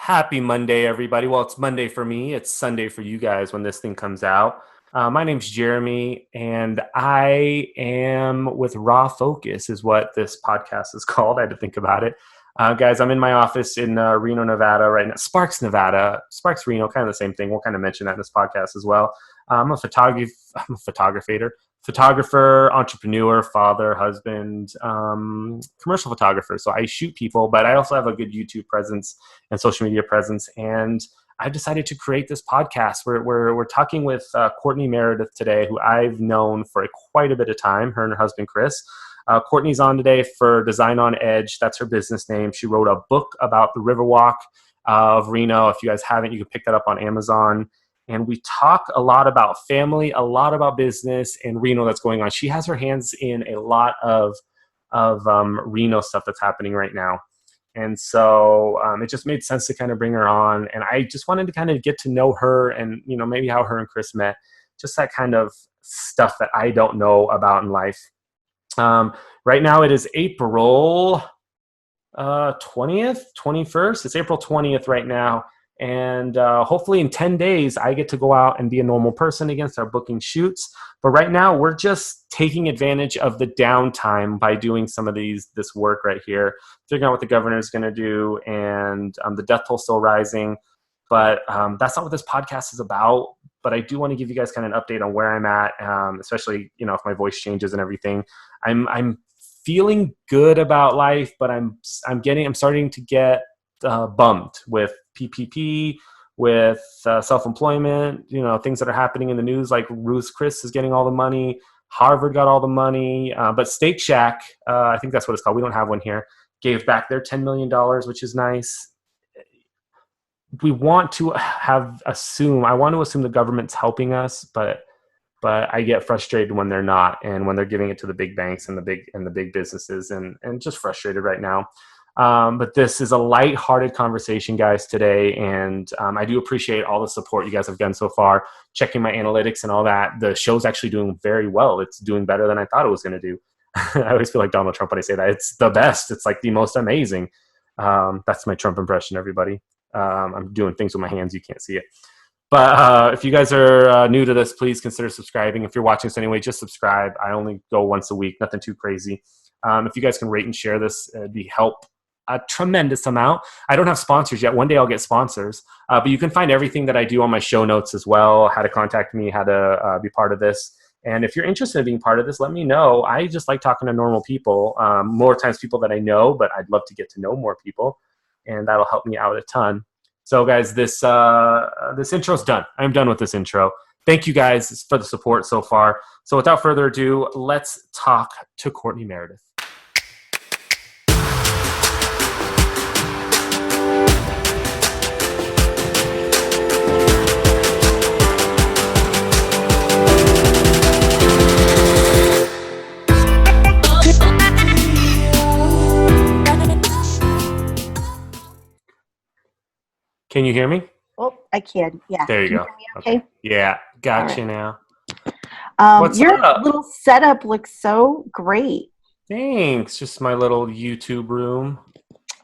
Happy Monday, everybody. Well, it's Monday for me. It's Sunday for you guys when this thing comes out. My name's Jeremy, and I am with Raw Focus, is what this podcast is called. I had to think about it. Guys, I'm in my office in Reno, Nevada right now. Sparks, Nevada. Sparks, Reno, kind of the same thing. We'll kind of mention that in this podcast as well. I'm a photographer, entrepreneur, father, husband, commercial photographer. So I shoot people, but I also have a good YouTube presence and social media presence. And I decided to create this podcast. We're talking with Courtney Meredith today, who I've known for quite a bit of time, her and her husband, Chris. Courtney's on today for Design on Edge. That's her business name. She wrote a book about the Riverwalk of Reno. If you guys haven't, you can pick that up on Amazon. And we talk a lot about family, a lot about business and Reno that's going on. She has her hands in a lot of Reno stuff that's happening right now. And so it just made sense to kind of bring her on. And I just wanted to kind of get to know her and, you know, maybe how her and Chris met, just that kind of stuff that I don't know about in life. Right now it is April 20th, 21st. It's April 20th right now. And hopefully in 10 days, I get to go out and be a normal person again, start booking shoots. But right now, we're just taking advantage of the downtime by doing some of this work right here, figuring out what the governor is going to do, and the death toll still rising. But that's not what this podcast is about. But I do want to give you guys kind of an update on where I'm at, especially, you know, if my voice changes and everything. I'm feeling good about life, but I'm starting to get bummed with PPP, with self-employment, you know, things that are happening in the news, like Ruth Chris is getting all the money, Harvard got all the money, but Steak Shack, I think that's what it's called, we don't have one here, gave back their $10 million, which is nice. We want to assume the government's helping us, but I get frustrated when they're not, and when they're giving it to the big banks and the big businesses, and just frustrated right now. But this is a lighthearted conversation, guys, today. And I do appreciate all the support you guys have done so far, checking my analytics and all that. The show's actually doing very well. It's doing better than I thought it was going to do. I always feel like Donald Trump when I say that. It's the best. It's like the most amazing. That's my Trump impression, everybody. I'm doing things with my hands. You can't see it. But if you guys are new to this, please consider subscribing. If you're watching this anyway, just subscribe. I only go once a week, nothing too crazy. If you guys can rate and share this, it'd be help a tremendous amount. I don't have sponsors yet. One day I'll get sponsors. But you can find everything that I do on my show notes as well, how to contact me, how to be part of this. And if you're interested in being part of this, let me know. I just like talking to normal people, more times people that I know, but I'd love to get to know more people. And that'll help me out a ton. So guys, this intro's done. I'm done with this intro. Thank you guys for the support so far. So without further ado, let's talk to Courtney Meredith. Can you hear me? Oh, I can. Yeah. There you go. Okay. Yeah, gotcha right. Now. Your little setup looks so great. Thanks. Just my little YouTube room.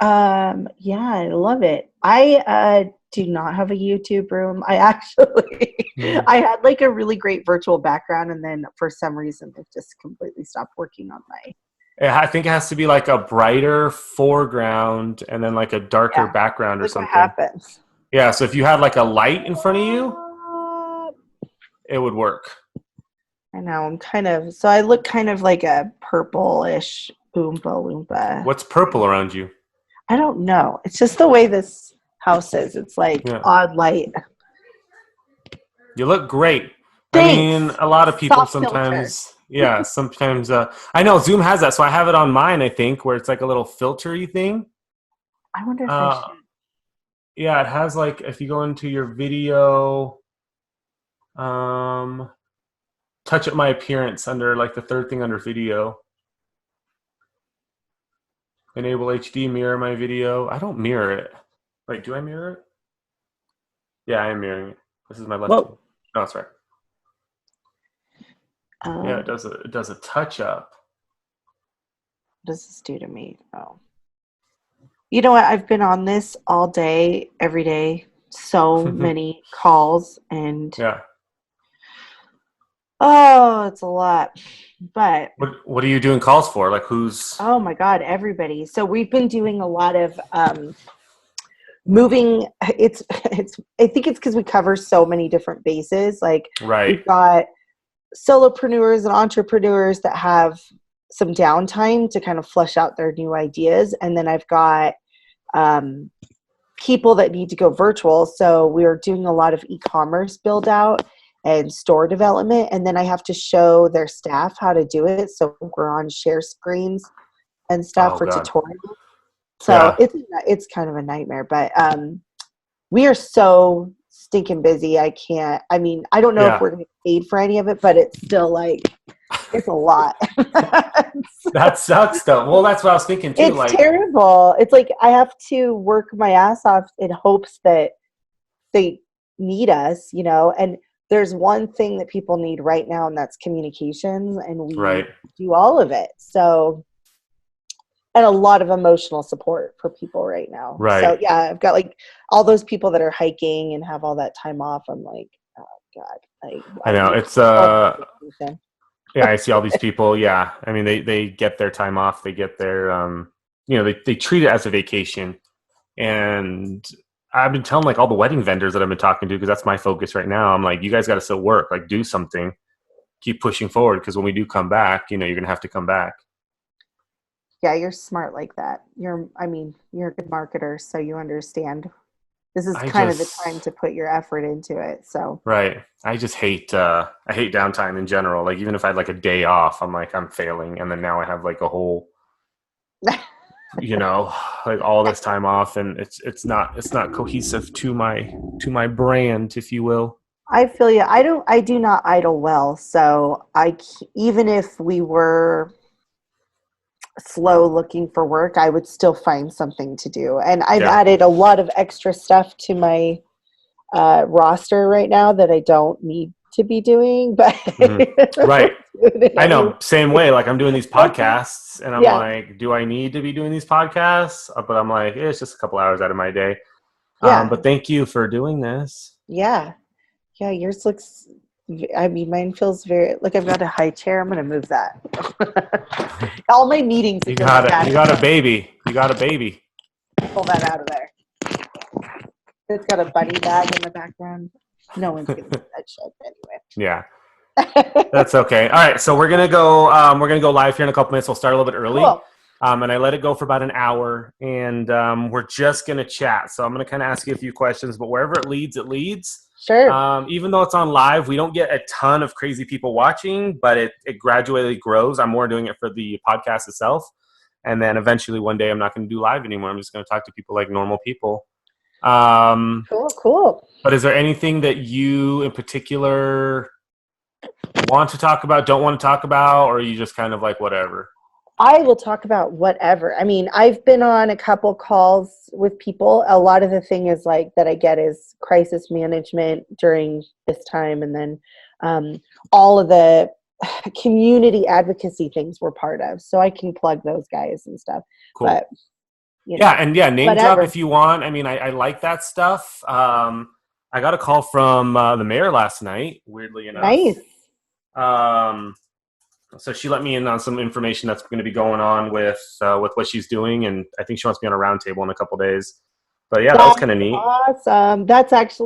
Yeah, I love it. I do not have a YouTube room. I actually, I had like a really great virtual background, and then for some reason it just completely stopped working on my. I think it has to be like a brighter foreground and then like a darker background or something. What happens? Yeah, so if you had like a light in front of you, it would work. I know, so I look kind of like a purple-ish Oompa Loompa. What's purple around you? I don't know. It's just the way this house is. It's like odd light. You look great. Thanks. I mean, a lot of people sometimes... Filter. Yeah, sometimes I know Zoom has that, so I have it on mine, I think, where it's like a little filter-y thing. I wonder if I should. Yeah, it has like, if you go into your video, touch up my appearance under like the third thing under video. Enable HD, mirror my video. I don't mirror it. Wait, do I mirror it? Yeah, I am mirroring it. This is my left. No, that's right. Yeah, it does a touch up. What does this do to me? Oh. You know what? I've been on this all day, every day. So many calls and Yeah. oh, it's a lot. But What are you doing calls for? Like who's oh my God, everybody. So we've been doing a lot of moving. It's I think it's because we cover so many different bases. Like right? we've got solopreneurs and entrepreneurs that have some downtime to kind of flesh out their new ideas. And then I've got um, people that need to go virtual. So we're doing a lot of e-commerce build out and store development. And then I have to show their staff how to do it. So we're on share screens and stuff Oh for God. tutorials. So Yeah. it's kind of a nightmare, but we are so stinking busy. I mean, I don't know if Yeah. we're going to get paid for any of it, but it's still like, it's a lot. That sucks though. Well, that's what I was thinking too. It's Like, terrible. It's like I have to work my ass off in hopes that they need us, and there's one thing that people need right now, and that's communications, and we right, do all of it. So, and a lot of emotional support for people right now. So right. yeah, I've got like all those people that are hiking and have all that time off. I'm like, oh God, I I know need it's all the vacation. yeah, I see all these people. Yeah, I mean, they get their time off. They get their, they treat it as a vacation. And I've been telling like all the wedding vendors that I've been talking to, because that's my focus right now. I'm like, you guys got to still work, like do something, keep pushing forward. Because when we do come back, you're going to have to come back. Yeah, you're smart like that. You're a good marketer, so you understand. This is I kind of the just, time to put your effort into it. So, right. I just I hate downtime in general. Like even if I had like a day off, I'm like, I'm failing. And then now I have like a whole, you know, like all this time off, and it's not cohesive to my brand, if you will. I feel you. I do not idle well. So, even if we were slow looking for work, I would still find something to do. And I've Yeah. added a lot of extra stuff to my roster right now that I don't need to be doing, but Hmm. Right. I anyway. know. Same way. Like I'm doing these podcasts, and I'm Yeah, like, do I need to be doing these podcasts? But I'm like, it's just a couple hours out of my day. yeah, But thank you for doing this. yeah, yeah. Yours looks. I mean, mine feels very like I've got a high chair. I'm gonna move that. All my meetings, You it goes got like it. that. You got a baby. You got a baby. Pull that out of there. It's got a bunny bag in the background. No one's gonna do that shit Yeah. anyway. That's okay. All right, so we're gonna go. We're gonna go live here in a couple minutes. We'll start a little bit early, Cool. and I let it go for about an hour, and we're just gonna chat. So I'm gonna kind of ask you a few questions, but wherever it leads, it leads. Sure. Even though it's on live, we don't get a ton of crazy people watching, but it gradually grows. I'm more doing it for the podcast itself, and then eventually one day I'm not going to do live anymore. I'm just going to talk to people like normal people. Cool. Cool. But is there anything that you in particular want to talk about, don't want to talk about, or are you just kind of like whatever? I will talk about whatever. I mean, I've been on a couple calls with people. A lot of the thing is like that I get is crisis management during this time, and then all of the community advocacy things we're part of. So I can plug those guys and stuff. Cool. But Yeah, and yeah, name drop whatever. if you want. I mean, I like that stuff. I got a call from the mayor last night, weirdly enough. Nice. So she let me in on some information that's going to be going on with what she's doing, and I think she wants me on a roundtable in a couple days. But yeah, that was That's kind of neat. awesome.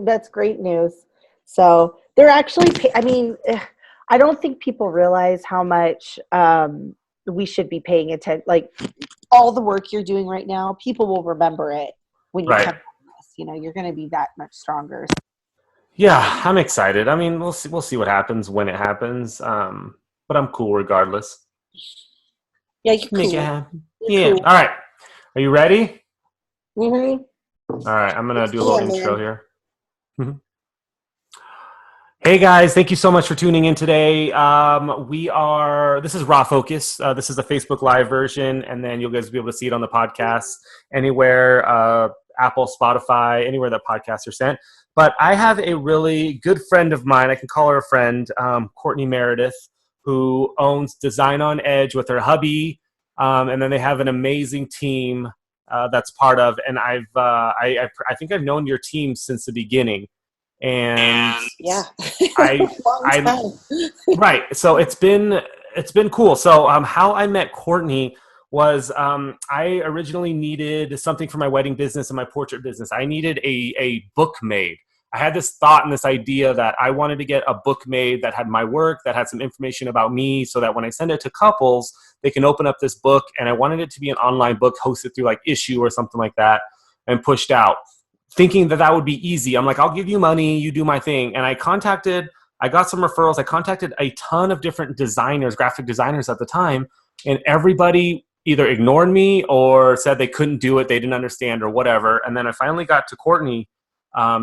That's great news. So they're actually, I mean, I don't think people realize how much we should be paying attention. Like all the work you're doing right now, people will remember it when you Right. come from this. You're going to be that much stronger. Yeah, I'm excited. I mean, we'll see. We'll see what happens when it happens. But I'm cool regardless. Yeah, you're Make it cool. happen. You're Yeah. cool. All right. Are you ready? Mm-hmm. All right. I'm gonna do a little Yeah, intro man. here. Mhm. Hey guys, thank you so much for tuning in today. This is Raw Focus. This is the Facebook Live version, and then you'll guys be able to see it on the podcast anywhere, Apple, Spotify, anywhere that podcasts are sent. But I have a really good friend of mine, I can call her a friend, Courtney Meredith, who owns Design on Edge with her hubby, and then they have an amazing team that's part of, and I think I've known your team since the beginning, and Yeah. I Long I time. right. So it's been cool. So how I met Courtney was I originally needed something for my wedding business and my portrait business. I needed a book made. I had this thought and this idea that I wanted to get a book made that had my work, that had some information about me, so that when I send it to couples, they can open up this book. And I wanted it to be an online book hosted through like Issue or something like that and pushed out, thinking that that would be easy. I'm like, I'll give you money, you do my thing. And I got some referrals. I contacted a ton of different designers, graphic designers at the time, and everybody either ignored me or said they couldn't do it, they didn't understand or whatever. And then I finally got to Courtney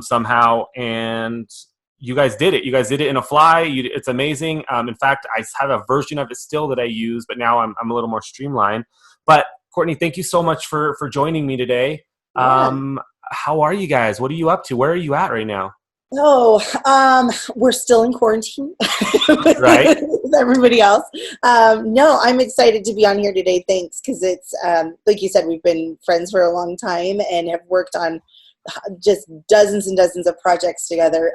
somehow, and you guys did it. You guys did it in a fly. It's amazing. In fact, I have a version of it still that I use, but now I'm a little more streamlined. But Courtney, thank you so much for joining me today. Yeah. How are you guys? What are you up to? Where are you at right now? Oh, we're still in quarantine Right. with everybody else. No, I'm excited to be on here today. Thanks, because it's like you said, we've been friends for a long time and have worked on just dozens and dozens of projects together.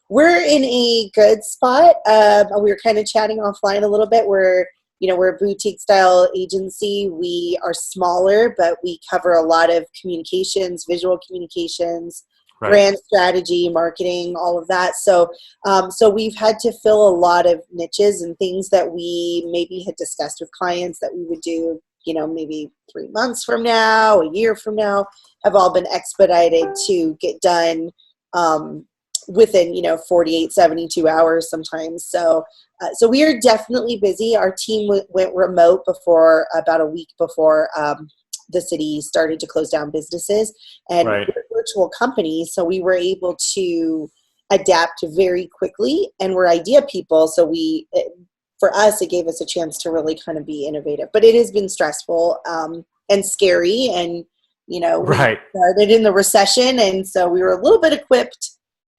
We're in a good spot. We were kind of chatting offline a little bit. We're a boutique style agency. We are smaller, but we cover a lot of communications, visual communications, Right. brand strategy, marketing, all of that. So we've had to fill a lot of niches and things that we maybe had discussed with clients that we would do, maybe 3 months from now, a year from now, have all been expedited to get done within 48, 72 hours sometimes. So we are definitely busy. Our team went remote about a week before the city started to close down businesses, and Right. we're a virtual company, so we were able to adapt very quickly, and we're idea people. So for us, it gave us a chance to really kind of be innovative, but it has been stressful and scary. And, we Right. started in the recession, and so we were a little bit equipped,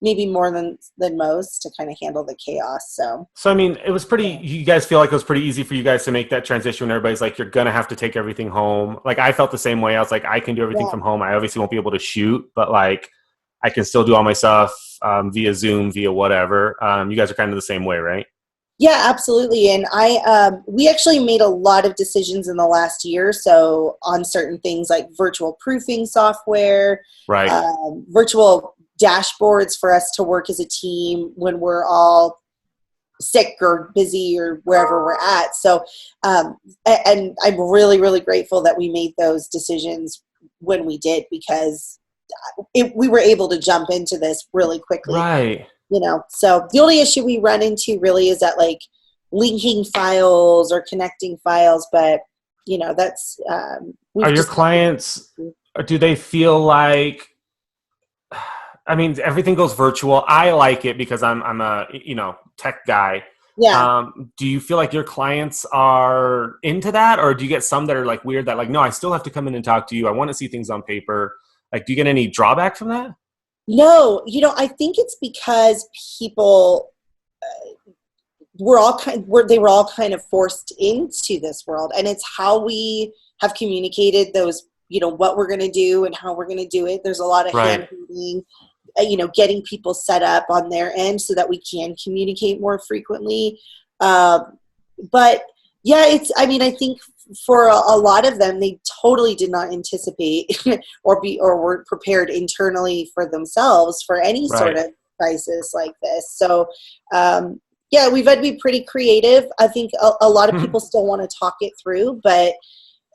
maybe more than most, to kind of handle the chaos. So I mean, it was pretty, you guys feel like it was pretty easy for you guys to make that transition when everybody's like, you're going to have to take everything home. Like, I felt the same way. I was like, I can do everything yeah. from home. I obviously won't be able to shoot, but like, I can still do all my stuff via Zoom, via whatever. You guys are kind of the same way, right? Yeah, absolutely. And we actually made a lot of decisions in the last year. So on certain things like virtual proofing software, Right. virtual dashboards for us to work as a team when we're all sick or busy or wherever we're at. So, and I'm really, really grateful that we made those decisions when we did, because we were able to jump into this really quickly. Right. So the only issue we run into really is that, like, linking files or connecting files, but that's Are your clients, do they feel like, I mean, everything goes virtual. I like it because I'm a, tech guy. Yeah. Do you feel like your clients are into that, or do you get some that are like weird that like, no, I still have to come in and talk to you. I want to see things on paper. Like, do you get any drawback from that? No, I think it's because people they were all kind of forced into this world, and it's how we have communicated those, what we're going to do and how we're going to do it. There's a lot of Right. hand-holding, getting people set up on their end so that we can communicate more frequently. But yeah, I think for a lot of them, they totally did not anticipate or were prepared internally for themselves for any sort Right. of crisis like this. So, yeah, we've had to be pretty creative. I think a lot of people still want to talk it through, but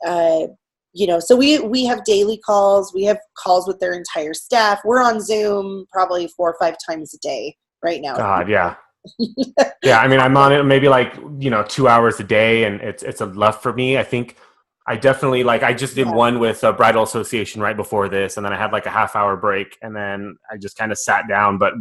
so we have daily calls. We have calls with their entire staff. We're on Zoom probably 4 or 5 times a day right now. God, yeah. Yeah, I mean, I'm on it maybe like 2 hours a day, and it's a love for me. I think I definitely I just did one with a bridal association right before this, and then I had like a half-hour break, and then I just kind of sat down. But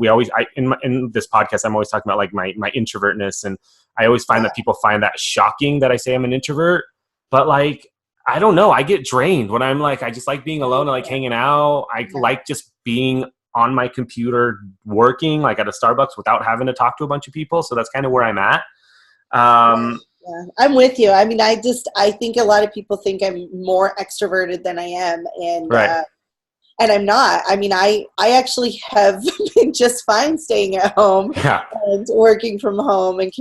in this podcast, I'm always talking about like my introvertness, and I always find that people find that shocking that I say I'm an introvert. But like, I don't know, I get drained when I'm like, I just like being alone and like hanging out. I like just being on my computer working like at a Starbucks without having to talk to a bunch of people. So that's kind of where I'm at. Yeah, I'm with you. I mean, I think a lot of people think I'm more extroverted than I am, Right. and I'm not. I mean, I actually have been just fine staying at home Yeah. and working from home and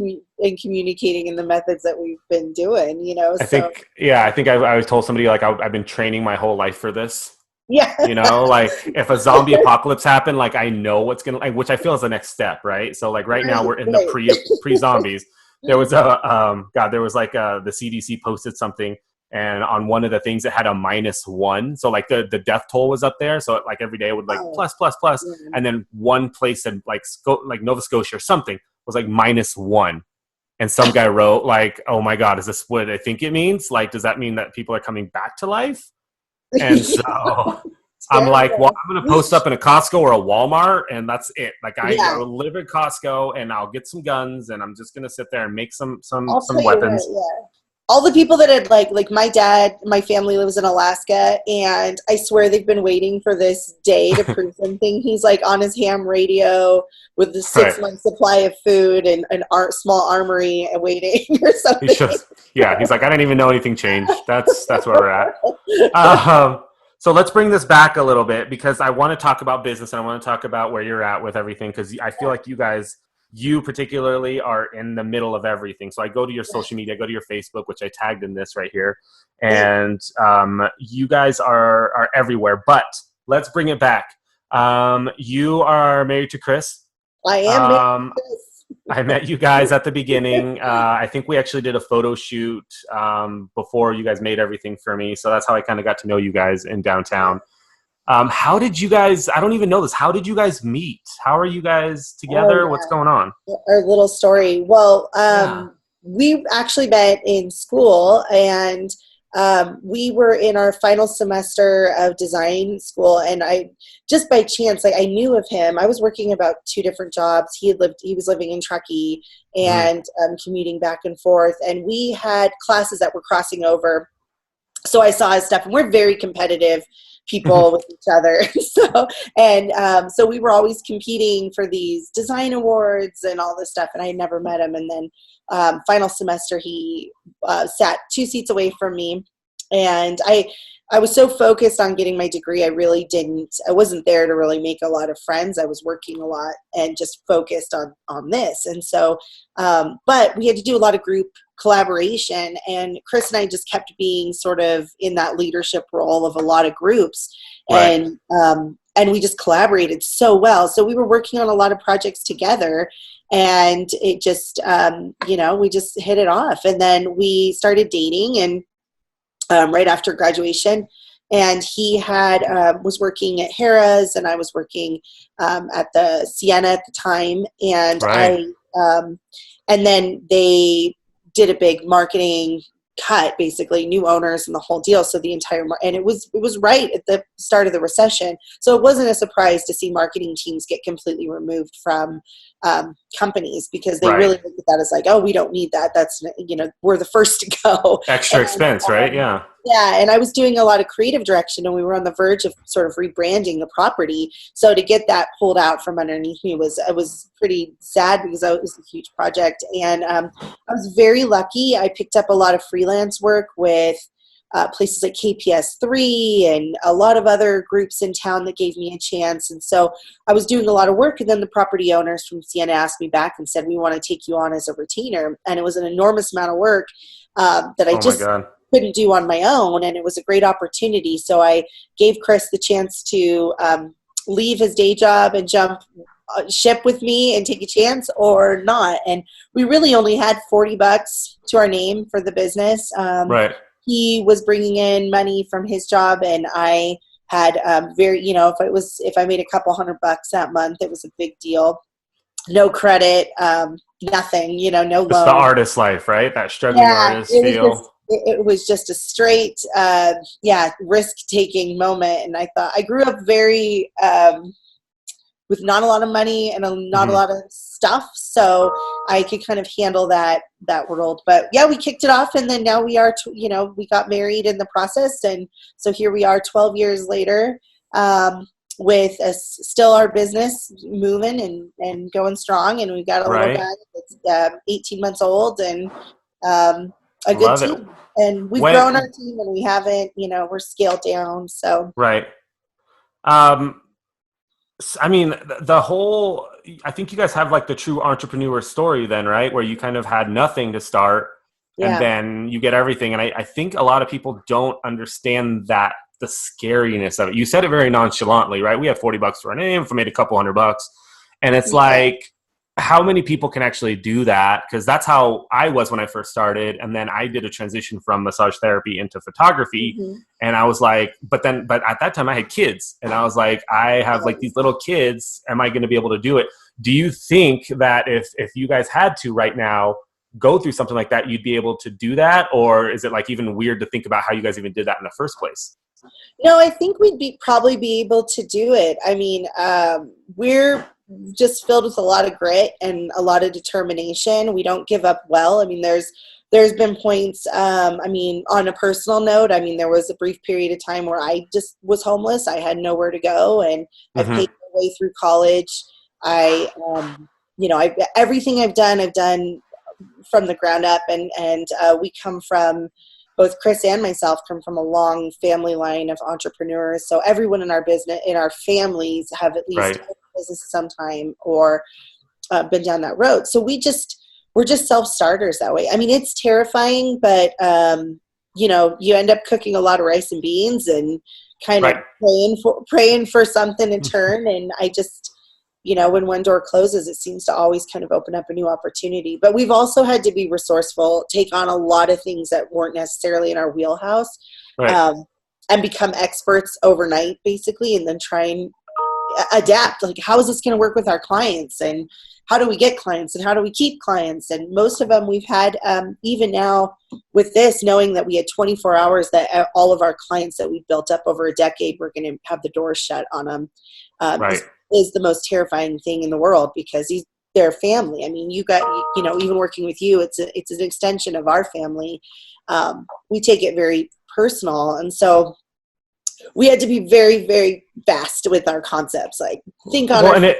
communicating in the methods that we've been doing, so I think I was told somebody like I've been training my whole life for this. yeah. Like if a zombie apocalypse happened, like I know what's gonna like, which I feel is the next step, right? So like right now Right, we're in the right. pre zombies. There was there was like the CDC posted something, and on one of the things it had a -1, so like the death toll was up there. So like every day it would like Oh, plus plus plus, yeah. and then one place in like Nova Scotia or something was like -1. And some guy wrote like, "Oh my God, is this what I think it means? Like, does that mean that people are coming back to life?" And so I'm like, well, Terrible. I'm going to post up in a Costco or a Walmart, and that's it. Like I Yeah, live in Costco, and I'll get some guns, and I'm just going to sit there and make I'll some tell you what. weapons. Yeah, all the people that had like my dad, my family lives in Alaska, and I swear they've been waiting for this day to prove something. He's like on his ham radio with the Right? 6 month supply of food and an small armory waiting or He something. shows. Yeah, he's like, I didn't even know anything changed. That's where we're at. Um, so let's bring this back a little bit because I want to talk about business and I want to talk about where you're at with everything because I feel like you particularly are in the middle of everything. So I go to your social media, I go to your Facebook, which I tagged in this right here, and you guys are everywhere. But let's bring it back. You are married to Chris. I am making Um, this. I met you guys at the beginning. I think we actually did a photo shoot before you guys made everything for me. So that's how I kind of got to know you guys in downtown. How did you guys, I don't even know this, how did you guys meet? How are you guys Oh together? What's going on? yeah, our little story. Well, Yeah. we actually met in school, and we were in our final semester of design school, and I just by chance, like I knew of him. I was working about 2 different jobs. He was living in Truckee Hmm. and commuting back and forth, and we had classes that were crossing over. So I saw his stuff, and we're very competitive people with each other. So we were always competing for these design awards and all this stuff. And I had never met him. And then final semester, he sat 2 seats away from me, and I was so focused on getting my degree, I wasn't there to really make a lot of friends. I was working a lot and just focused on this. And so, but we had to do a lot of group collaboration, and Chris and I just kept being sort of in that leadership role of a lot of groups. Right. And we just collaborated so well. So we were working on a lot of projects together, and it just, we just hit it off. And then we started dating, and right after graduation, and he had was working at Harrah's, and I was working at the Sienna at the time, and Right. and then they did a big marketing cut, basically new owners and the whole deal. So the entire and it was right at the start of the recession, so it wasn't a surprise to see marketing teams get completely removed from companies, because they Right. really look at that as like, oh, we don't need that. That's, we're the first to go. Extra And expense, right? Yeah. yeah, and I was doing a lot of creative direction, and we were on the verge of sort of rebranding the property. So to get that pulled out from underneath me was pretty sad, because it was a huge project. And I was very lucky. I picked up a lot of freelance work with places like KPS3 and a lot of other groups in town that gave me a chance. And so I was doing a lot of work, and then the property owners from Sienna asked me back and said, we want to take you on as a retainer. And it was an enormous amount of work that I Oh my just God. couldn't do on my own, and it was a great opportunity. So I gave Chris the chance to leave his day job and jump ship with me and take a chance, or not. And we really only had $40 to our name for the business. Right. He was bringing in money from his job, and I had if I made a couple $100 that month, it was a big deal. No credit, nothing, no It's the loan. artist life, right? That struggling Yeah, artist feel. it was just a straight risk taking moment. And I thought, I grew up very with not a lot of money and not a Hmm. lot of stuff, so I could kind of handle that world. But yeah, we kicked it off, and then now we are we got married in the process, and so here we are 12 years later, with still our business moving and going strong, and we've got a little Right. guy that's 18 months old, and a good Love it. team. And we've grown our When team, and we haven't, we're scaled down. So right. Um, I mean, the whole, I think you guys have like the true entrepreneur story then, right? Where you kind of had nothing to start and yeah, then you get everything. And I think a lot of people don't understand that, the scariness of it. You said it very nonchalantly, right? We have $40 for our name, if we made a couple $100. And it's yeah. like, how many people can actually do that? Because that's how I was when I first started. And then I did a transition from massage therapy into photography. Hmm. And I was like, but at that time I had kids and I was like, I have like these little kids. Am I going to be able to do it? Do you think that if you guys had to right now go through something like that, you'd be able to do that? Or is it like even weird to think about how you guys even did that in the first place? No, I think probably be able to do it. I mean, we're just filled with a lot of grit and a lot of determination. We don't give up well. I mean, there's been points, I mean, on a personal note, I mean, there was a brief period of time where I just was homeless. I had nowhere to go, and I Mm-hmm. paid my way through college. Everything I've done from the ground up, and we come from, both Chris and myself come from a long family line of entrepreneurs. So everyone in our business, in our families, have at least Right. owned a business sometime or been down that road. So we're just self-starters that way. I mean, it's terrifying, but you end up cooking a lot of rice and beans and kind of Right. praying for something in turn. And I just, when one door closes, it seems to always kind of open up a new opportunity. But we've also had to be resourceful, take on a lot of things that weren't necessarily in our wheelhouse, Right. um, and become experts overnight, basically, and then try and adapt. Like, how is this going to work with our clients, and how do we get clients, and how do we keep clients? And most of them we've had, even now with this, knowing that we had 24 hours, that all of our clients that we built up over a decade, we're going to have the doors shut on them, Right. is the most terrifying thing in the world, because they're family. I mean, even working with you, it's an extension of our family. We take it very personal, and so we had to be very, very fast with our concepts. Like, think on Well, our and feet,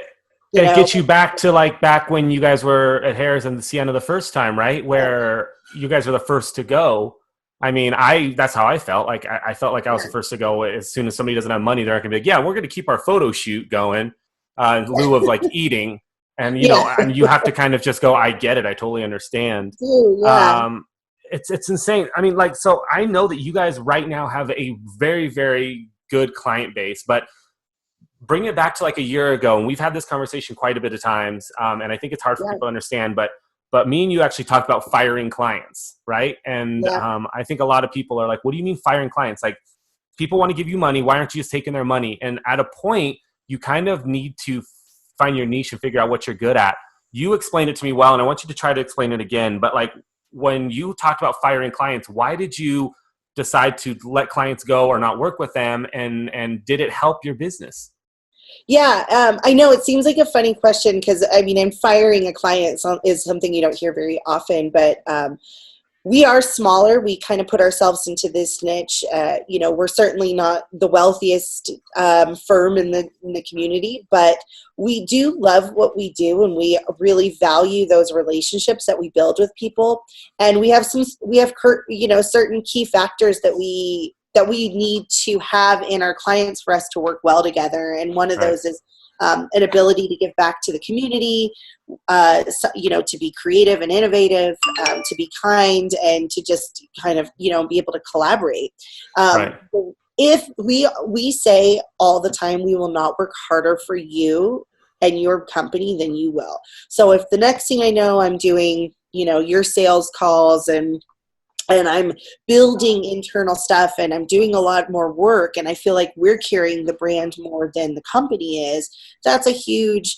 you it know. gets you back to like back when you guys were at Harris and the Sienna the first time, right? Where you guys were the first to go. I mean, that's how I felt. Like I felt like I was the first to go. As soon as somebody doesn't have money, they're not gonna be like, yeah, we're gonna keep our photo shoot going in lieu of like eating. And Yeah, and you have to kind of just go, I get it, I totally understand. yeah, Um, it's insane. I mean, like, so I know that you guys right now have a very, very good client base, but bring it back to like a year ago, and we've had this conversation quite a bit of times, and I think it's hard for yeah, people to understand, but me and you actually talked about firing clients, right? And yeah. I think a lot of people are like, what do you mean firing clients? Like, people want to give you money, why aren't you just taking their money? And at a point, you kind of need to find your niche and figure out what you're good at. You explained it to me well, and I want you to try to explain it again. But like, when you talked about firing clients, why did you decide to let clients go or not work with them, and did it help your business? Yeah, I know it seems like a funny question, because I mean, and firing a client is something you don't hear very often, but we are smaller. We kind of put ourselves into this niche. We're certainly not the wealthiest firm in the community, but we do love what we do, and we really value those relationships that we build with people. And certain key factors that we need to have in our clients for us to work well together. And one of Right. those is an ability to give back to the community, to be creative and innovative, to be kind, and to just kind of, be able to collaborate. Um, Right. if we say all the time, we will not work harder for you and your company than you will. So if the next thing I know, I'm doing, your sales calls, and I'm building internal stuff, and I'm doing a lot more work, and I feel like we're carrying the brand more than the company is, that's a huge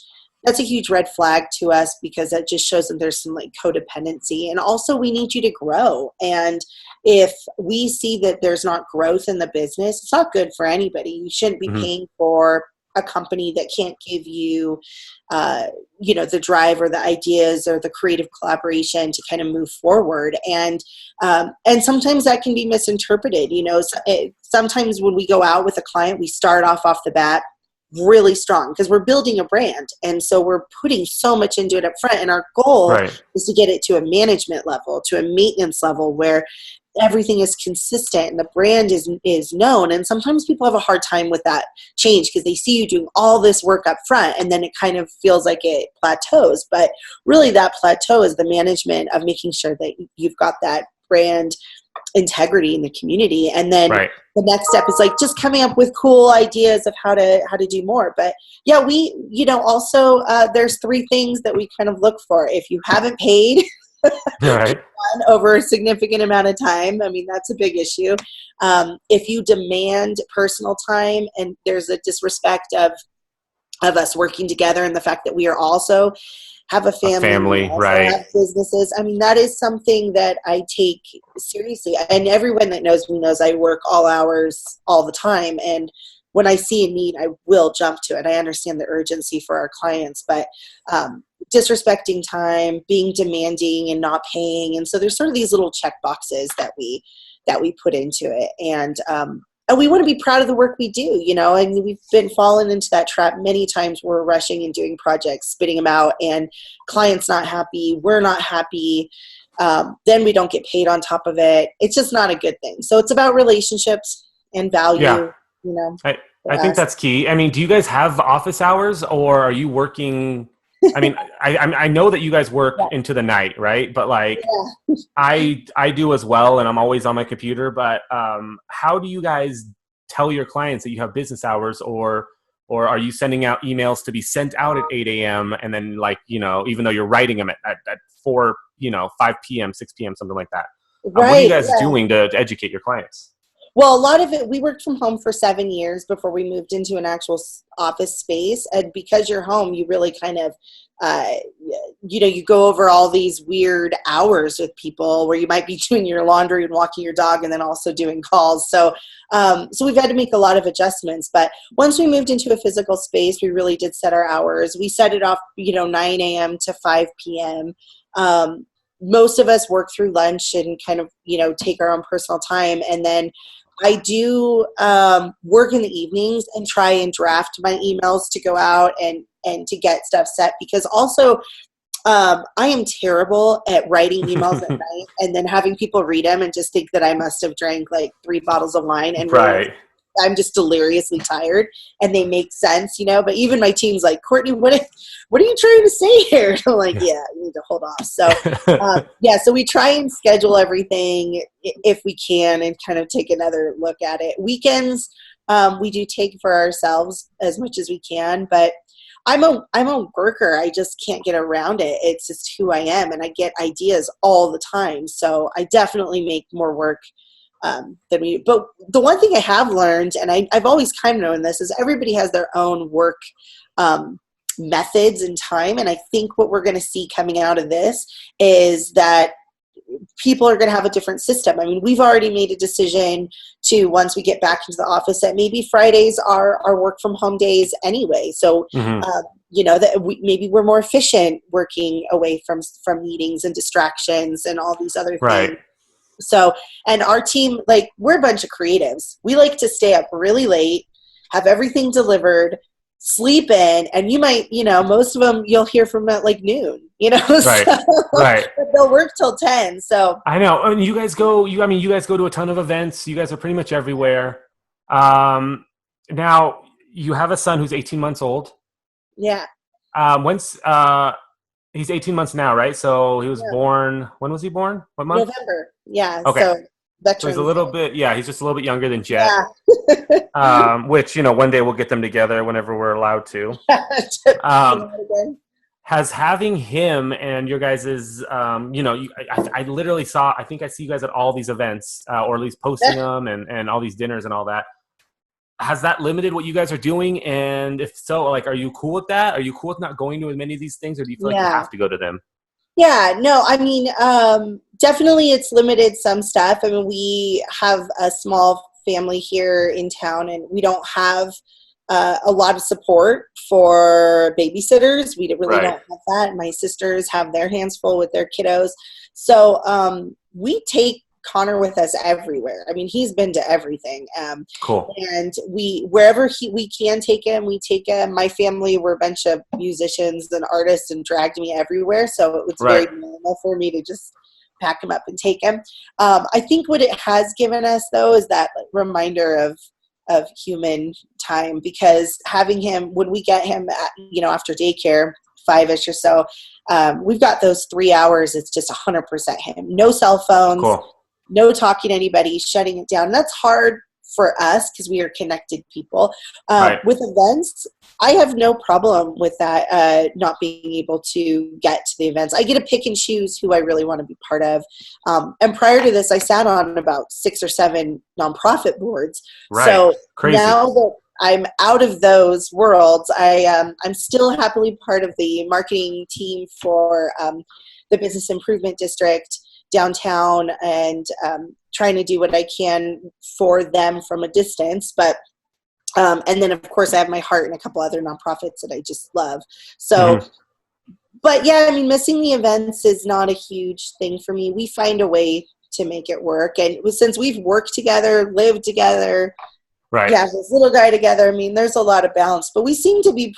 red flag to us, because that just shows that there's some like codependency. And also, we need you to grow. And if we see that there's not growth in the business, it's not good for anybody. You shouldn't be Mhm. paying for a company that can't give you, the drive or the ideas or the creative collaboration to kind of move forward. And sometimes that can be misinterpreted. Sometimes when we go out with a client, we start off the bat, really strong because we're building a brand. And so we're putting so much into it up front. And our goal Right. is to get it to a management level, to a maintenance level where everything is consistent and the brand is known. And sometimes people have a hard time with that change because they see you doing all this work up front and then it kind of feels like it plateaus. But really that plateau is the management of making sure that you've got that brand integrity in the community. And then Right. the next step is like just coming up with cool ideas of how to do more. But yeah, we, also there's 3 things that we kind of look for. If you haven't paid Right. over a significant amount of time, I mean, that's a big issue. If you demand personal time and there's a disrespect of us working together and the fact that we are also have a family, right. have businesses. I mean, that is something that I take seriously. And everyone that knows me knows I work all hours all the time. And when I see a need, I will jump to it. I understand the urgency for our clients, but disrespecting time, being demanding and not paying. And so there's sort of these little check boxes that we put into it. And we want to be proud of the work we do, and we've been falling into that trap many times. We're rushing and doing projects, spitting them out, and clients not happy. We're not happy. Then we don't get paid on top of it. It's just not a good thing. So it's about relationships and value, Yeah. I think that's key. I mean, do you guys have office hours or are you working? I mean, I know that you guys work into the night, right? But like I do as well, and I'm always on my computer. But how do you guys tell your clients that you have business hours, or are you sending out emails to be sent out at 8 a.m. and then even though you're writing them at 4, 5 p.m., 6 p.m., something like that? Right. What are you guys doing to educate your clients? Well, a lot of it, we worked from home for 7 years before we moved into an actual office space. And because you're home, you really kind of, you go over all these weird hours with people where you might be doing your laundry and walking your dog and then also doing calls. So we've had to make a lot of adjustments. But once we moved into a physical space, we really did set our hours. We set it off, 9 a.m. to 5 p.m. Most of us work through lunch and kind of, take our own personal time. And then I do work in the evenings and try and draft my emails to go out and to get stuff set, because also I am terrible at writing emails at night and then having people read them and just think that I must have drank like 3 bottles of wine and really I'm just deliriously tired and they make sense, but even my team's like, Courtney, what are you trying to say here? I'm like, yeah, you need to hold off. So so we try and schedule everything if we can and kind of take another look at it. Weekends, we do take for ourselves as much as we can, but I'm a worker. I just can't get around it. It's just who I am, and I get ideas all the time. So I definitely make more work than we. But the one thing I have learned, and I've always kind of known this, is everybody has their own work methods and time. And I think what we're going to see coming out of this is that people are going to have a different system. I mean, we've already made a decision to, once we get back into the office, that maybe Fridays are our work from home days anyway. So, that maybe we're more efficient working away from meetings and distractions and all these other things. So, and our team, we're a bunch of creatives. We like to stay up really late, have everything delivered, sleep in, and you might, most of them you'll hear from at noon, Right. Right. But they'll work till 10. So I know. I mean, you guys go to a ton of events. You guys are pretty much everywhere. Now you have a son who's 18 months old. Yeah. He's 18 months now, right? So he was born. When was he born? What month? November. Yeah. Okay. So he's a little bit. Yeah, he's just a little bit younger than Jet. Yeah. Which one day we'll get them together whenever we're allowed to. Has having him and your guys' I literally saw. I think I see you guys at all these events, or at least posting them and all these dinners and all that. Has that limited what you guys are doing? And if so, are you cool with that? Are you cool with not going to as many of these things, or do you feel like you have to go to them? Yeah, no, I mean, definitely it's limited some stuff. I mean, we have a small family here in town, and we don't have a lot of support for babysitters. We really don't have that. My sisters have their hands full with their kiddos. So we take Connor with us everywhere. I mean, he's been to everything. Cool. And wherever we can take him, we take him. My family were a bunch of musicians and artists and dragged me everywhere. So it was very normal for me to just pack him up and take him. I think what it has given us, though, is that reminder of human time, because having him, when we get him after daycare, 5-ish or so, we've got those 3 hours. It's just 100% him. No cell phones, no talking to anybody, shutting it down. And that's hard for us because we are connected people. With events, I have no problem with that, not being able to get to the events. I get to pick and choose who I really want to be part of. And prior to this, I sat on about 6 or 7 nonprofit boards. Right. So Crazy. Now that I'm out of those worlds, I'm still happily part of the marketing team for the Business Improvement District downtown, and trying to do what I can for them from a distance. But and then, of course, I have my heart in a couple other nonprofits that I just love. So, but yeah, I mean, missing the events is not a huge thing for me. We find a way to make it work. And since we've worked together, lived together, this little guy together, I mean, there's a lot of balance, but we seem to be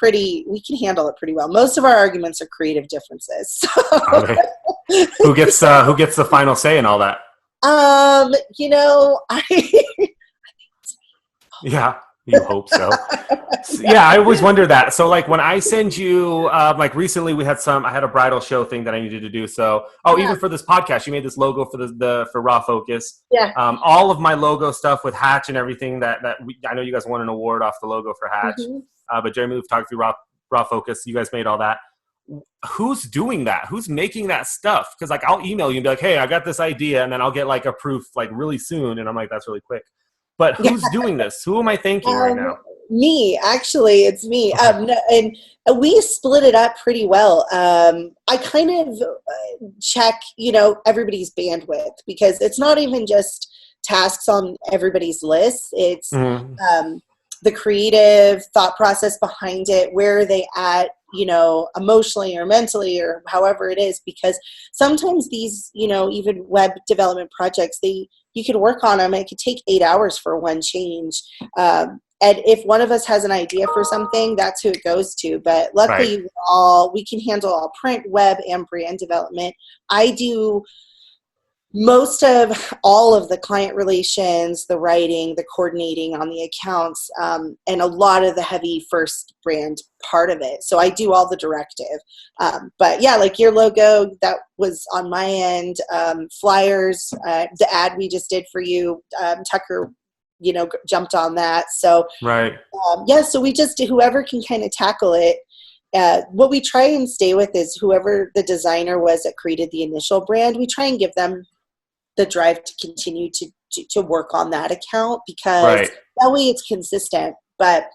we can handle it pretty well. Most of our arguments are creative differences. So. Who gets the final say in all that? Yeah, you hope so. Yeah, I always wonder that. So like when I send you, like recently I had a bridal show thing that I needed to do. So, even for this podcast, you made this logo for Raw Focus. Yeah. All of my logo stuff with Hatch and everything I know you guys won an award off the logo for Hatch. But Jeremy Photography, Raw Focus, you guys made all that. Who's doing that? Who's making that stuff? Because like I'll email you and be like, hey, I got this idea, and then I'll get like a proof like really soon, and I'm like, that's really quick. But who's doing this? Who am I thanking right now? Me, actually, it's me. And we split it up pretty well. I kind of check, everybody's bandwidth, because it's not even just tasks on everybody's list. It's the creative thought process behind it. Where are they at? Emotionally or mentally or however it is, because sometimes these, even web development projects, you could work on them. It could take 8 hours for one change. And if one of us has an idea for something, that's who it goes to. But luckily we can handle all print, web, and brand development. I do most of all of the client relations, the writing, the coordinating on the accounts, and a lot of the heavy first brand part of it. So I do all the directive. But yeah, like your logo, that was on my end. Flyers, the ad we just did for you, Tucker, jumped on that. So so we just, whoever can kind of tackle it. What we try and stay with is whoever the designer was that created the initial brand, we try and give them the drive to continue to work on that account, because that way it's consistent. But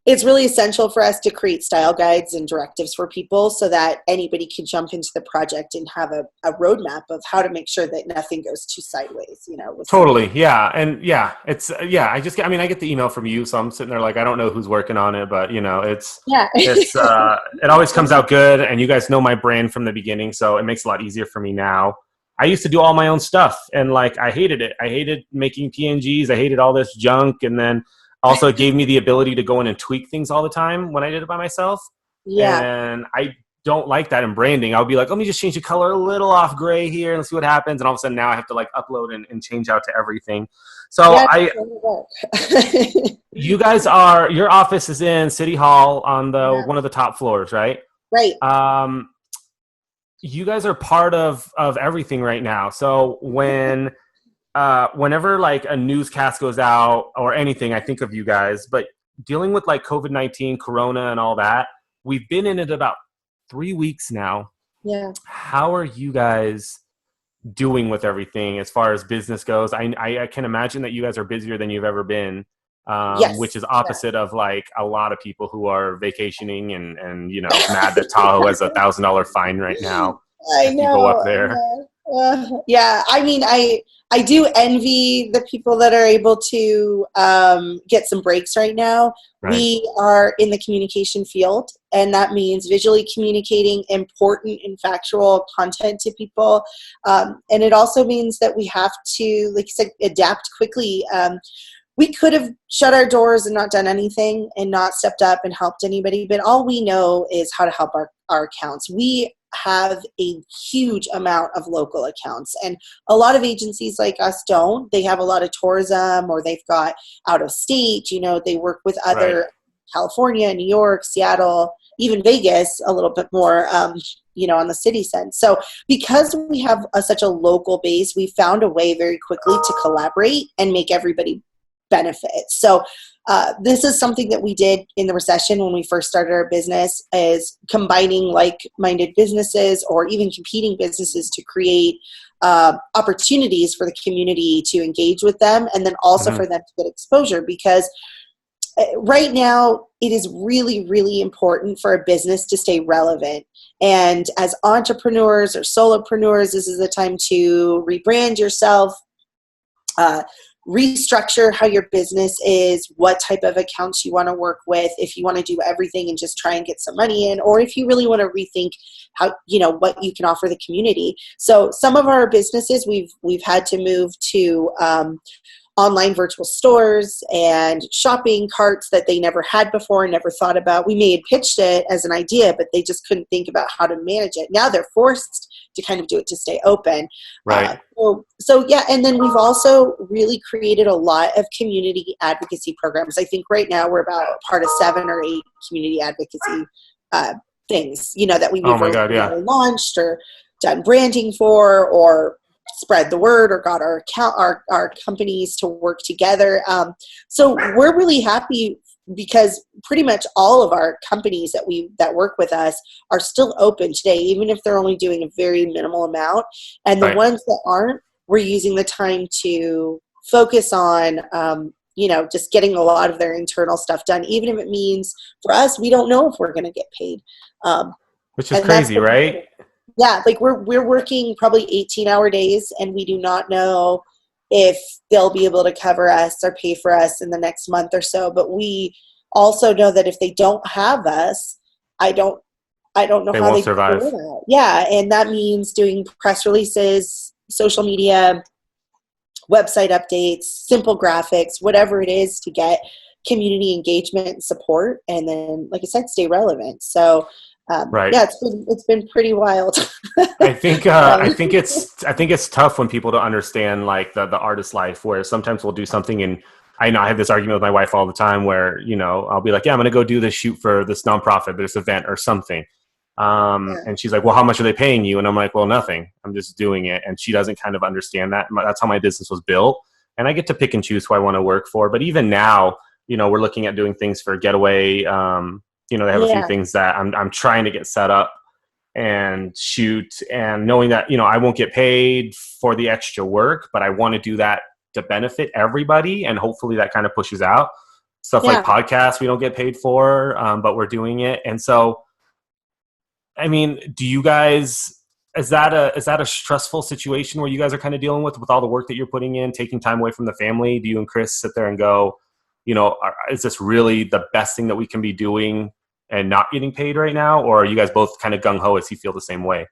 it's really essential for us to create style guides and directives for people so that anybody can jump into the project and have a roadmap of how to make sure that nothing goes too sideways, Totally. Yeah. And it's, I get the email from you. So I'm sitting there like, I don't know who's working on it, but it always comes out good. And you guys know my brand from the beginning. So it makes it a lot easier for me now. I used to do all my own stuff, and like I hated it. I hated making PNGs. I hated all this junk, and then also it gave me the ability to go in and tweak things all the time when I did it by myself. Yeah. And I don't like that in branding. I'll be like, let me just change the color a little off gray here and see what happens. And all of a sudden now I have to like upload and change out to everything. So you guys your office is in City Hall on one of the top floors, right? Right. You guys are part of everything right now. So whenever like a newscast goes out or anything, I think of you guys. But dealing with like COVID-19, Corona, and all that, we've been in it about 3 weeks now. Yeah. How are you guys doing with everything as far as business goes? I can imagine that you guys are busier than you've ever been. Which is opposite of like a lot of people who are vacationing and mad that Tahoe has $1,000 fine right now. I know. You go up there. Yeah, I mean, I do envy the people that are able to get some breaks right now. Right. We are in the communication field, and that means visually communicating important and factual content to people. And it also means that we have to, like you said, adapt quickly. We could have shut our doors and not done anything and not stepped up and helped anybody, but all we know is how to help our accounts. We have a huge amount of local accounts, and a lot of agencies like us don't. They have a lot of tourism, or they've got out of state, they work with Right. other California, New York, Seattle, even Vegas a little bit more, on the city sense. So because we have such a local base, we found a way very quickly to collaborate and make everybody benefit. So this is something that we did in the recession when we first started our business, is combining like-minded businesses or even competing businesses to create opportunities for the community to engage with them, and then also for them to get exposure. Because right now it is really, really important for a business to stay relevant. And as entrepreneurs or solopreneurs, this is the time to rebrand yourself, restructure how your business is, what type of accounts you want to work with, if you want to do everything and just try and get some money in, or if you really want to rethink how, what you can offer the community. So some of our businesses, we've had to move to online virtual stores and shopping carts that they never had before and never thought about. We may have pitched it as an idea, but they just couldn't think about how to manage it. Now they're forced to kind of do it to stay open. Right. So yeah, and then we've also really created a lot of community advocacy programs. I think right now we're about part of 7 or 8 community advocacy things, that we've either launched or done branding for, or spread the word, or got our companies to work together. So we're really happy because pretty much all of our companies that work with us are still open today, even if they're only doing a very minimal amount. And the ones that aren't, we're using the time to focus on, just getting a lot of their internal stuff done, even if it means for us, we don't know if we're going to get paid. Which is crazy, right? Yeah, like we're working probably 18-hour days, and we do not know if they'll be able to cover us or pay for us in the next month or so. But we also know that if they don't have us, I don't know they how won't they survive. do that. Yeah, and that means doing press releases, social media, website updates, simple graphics, whatever it is to get community engagement and support, and then, like I said, stay relevant. So. Yeah, it's been pretty wild. I think it's tough when people don't understand like the artist life, where sometimes we'll do something, and I know I have this argument with my wife all the time where I'll be like, yeah, I'm gonna go do this shoot for this nonprofit, this event or something, and she's like, well, how much are they paying you? And I'm like, well, nothing, I'm just doing it. And she doesn't kind of understand that. That's how my business was built, and I get to pick and choose who I want to work for. But even now, we're looking at doing things for Getaway. They have a few things that I'm trying to get set up and shoot, and knowing that, I won't get paid for the extra work, but I want to do that to benefit everybody. And hopefully that kind of pushes out stuff like podcasts we don't get paid for, but we're doing it. And so, I mean, do you guys, is that a stressful situation where you guys are kind of dealing with all the work that you're putting in, taking time away from the family? Do you and Chris sit there and go, is this really the best thing that we can be doing and not getting paid right now? Or are you guys both kind of gung-ho as you feel the same way?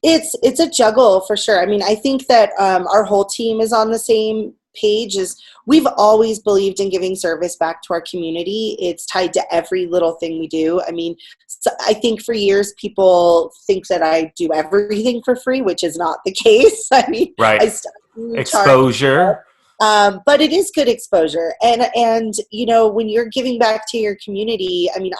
It's a juggle for sure. I mean, I think that our whole team is on the same page. As we've always believed in giving service back to our community. It's tied to every little thing we do. I mean, I think for years people think that I do everything for free, which is not the case. I mean, right. Exposure. But it is good exposure. And when you're giving back to your community, I mean,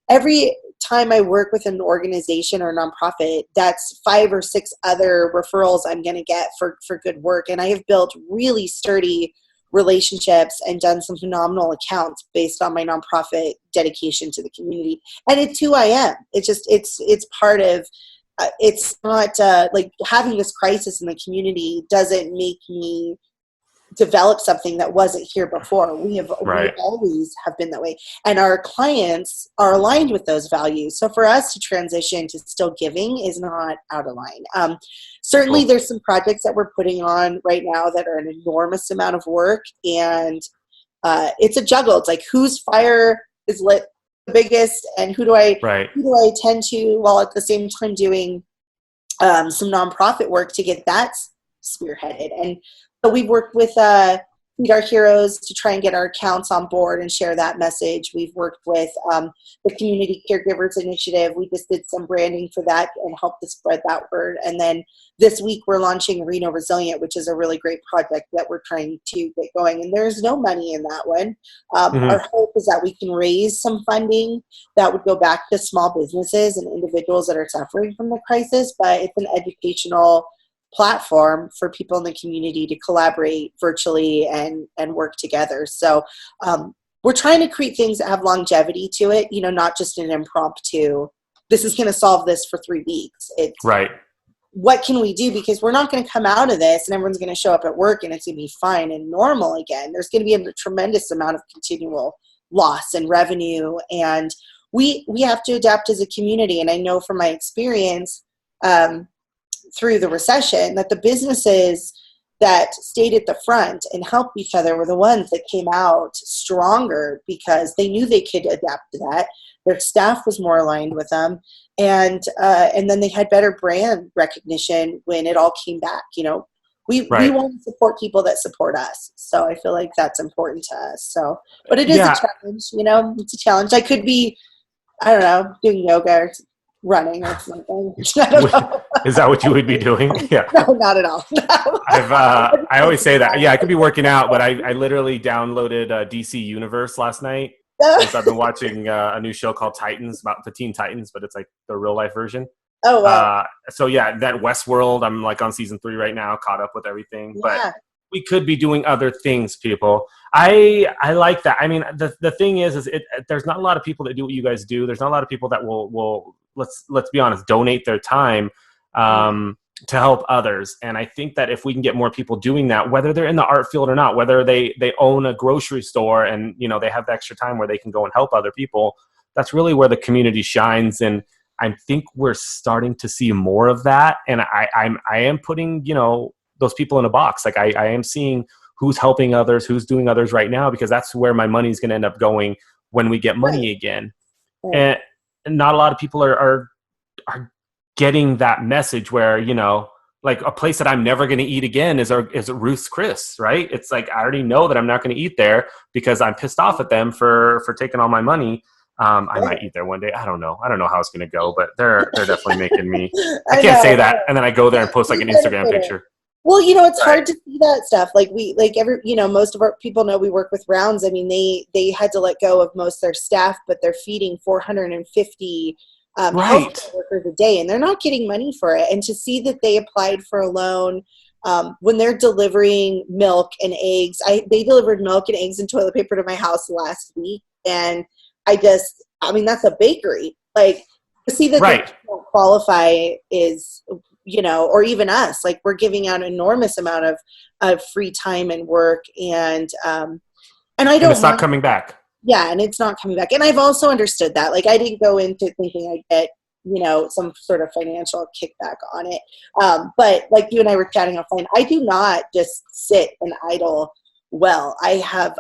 every time I work with an organization or a nonprofit, that's 5 or 6 other referrals I'm going to get for good work. And I have built really sturdy relationships and done some phenomenal accounts based on my nonprofit dedication to the community. And it's who I am. It's just, it's part of, it's not like having this crisis in the community doesn't make me develop something that wasn't here before. We Right. always have been that way. And our clients are aligned with those values. So for us to transition to still giving is not out of line. Certainly Cool. there's some projects that we're putting on right now that are an enormous amount of work, and it's a juggle. It's like, whose fire is lit the biggest, and who do I attend to, while at the same time doing some nonprofit work to get that spearheaded. And so we've worked with Feed Our Heroes to try and get our accounts on board and share that message. We've worked with the Community Caregivers Initiative. We just did some branding for that and helped to spread that word. And then this week we're launching Reno Resilient, which is a really great project that we're trying to get going. And there's no money in that one. Our hope is that we can raise some funding that would go back to small businesses and individuals that are suffering from the crisis, but it's an educational platform for people in the community to collaborate virtually and work together. So we're trying to create things that have longevity to it, not just an impromptu, this is going to solve this for 3 weeks. It's Right. What can we do? Because we're not going to come out of this and everyone's going to show up at work and it's going to be fine and normal again. There's going to be a tremendous amount of continual loss and revenue, and we have to adapt as a community. And I know from my experience, through the recession, that the businesses that stayed at the front and helped each other were the ones that came out stronger because they knew they could adapt to that. Their staff was more aligned with them, and then they had better brand recognition when it all came back. We want to support people that support us. So I feel like that's important to us. So, but it is a challenge. It's a challenge. I could be, I don't know, doing yoga or running or something. I don't know. Is that what you would be doing? Yeah. No, not at all. No. I always say that. Yeah, I could be working out, but I literally downloaded DC Universe last night. Because I've been watching a new show called Titans, about the Teen Titans, but it's like the real life version. Oh, wow. So yeah, that Westworld, I'm like on season 3 right now, caught up with everything. Yeah. But we could be doing other things, people. I like that. I mean, the thing is there's not a lot of people that do what you guys do. There's not a lot of people that will let's be honest, donate their time to help others. And I think that if we can get more people doing that, whether they're in the art field or not, whether they own a grocery store and they have the extra time where they can go and help other people, that's really where the community shines. And I think we're starting to see more of that. And I am putting those people in a box. Like I am seeing who's helping others, who's doing others right now, because that's where my money is going to end up going when we get money again. Right. And not a lot of people are getting that message where, like a place that I'm never going to eat again is Ruth's Chris, right? It's like, I already know that I'm not going to eat there because I'm pissed off at them for taking all my money. I might eat there one day. I don't know how it's going to go, but they're definitely making me, I can't say that. And then I go there and post like an Instagram picture. Well, it's hard to see that stuff. Like most of our people know we work with Rounds. I mean, they had to let go of most of their staff, but they're feeding 450 healthcare workers a day, and they're not getting money for it. And to see that they applied for a loan when they're delivering milk and eggs, they delivered milk and eggs and toilet paper to my house last week, and that's a bakery. Like, to see that they don't qualify is, or even us, like, we're giving out an enormous amount of free time and work, and I don't. It's not coming back. Yeah, and it's not coming back. And I've also understood that. Like, I didn't go into thinking I'd get, some sort of financial kickback on it. But like you and I were chatting offline, I do not just sit and idle well. I have,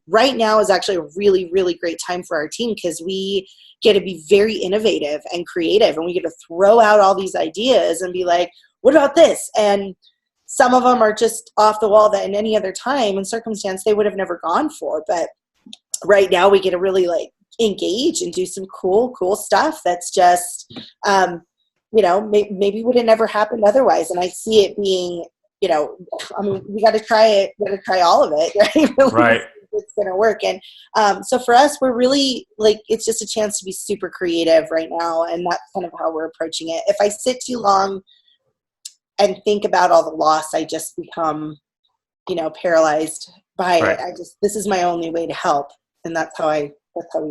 right now is actually a really, really great time for our team because we get to be very innovative and creative, and we get to throw out all these ideas and be like, what about this? And some of them are just off the wall that in any other time and circumstance they would have never gone for. But right now we get to really like engage and do some cool stuff that's just, maybe would have never happened otherwise. And I see it being, we got to try it. We got to try all of it. Right. Right. It's going to work. And so for us, we're really like, it's just a chance to be super creative right now. And that's kind of how we're approaching it. If I sit too long and think about all the loss, I just become, paralyzed by it. This is my only way to help. And that's how we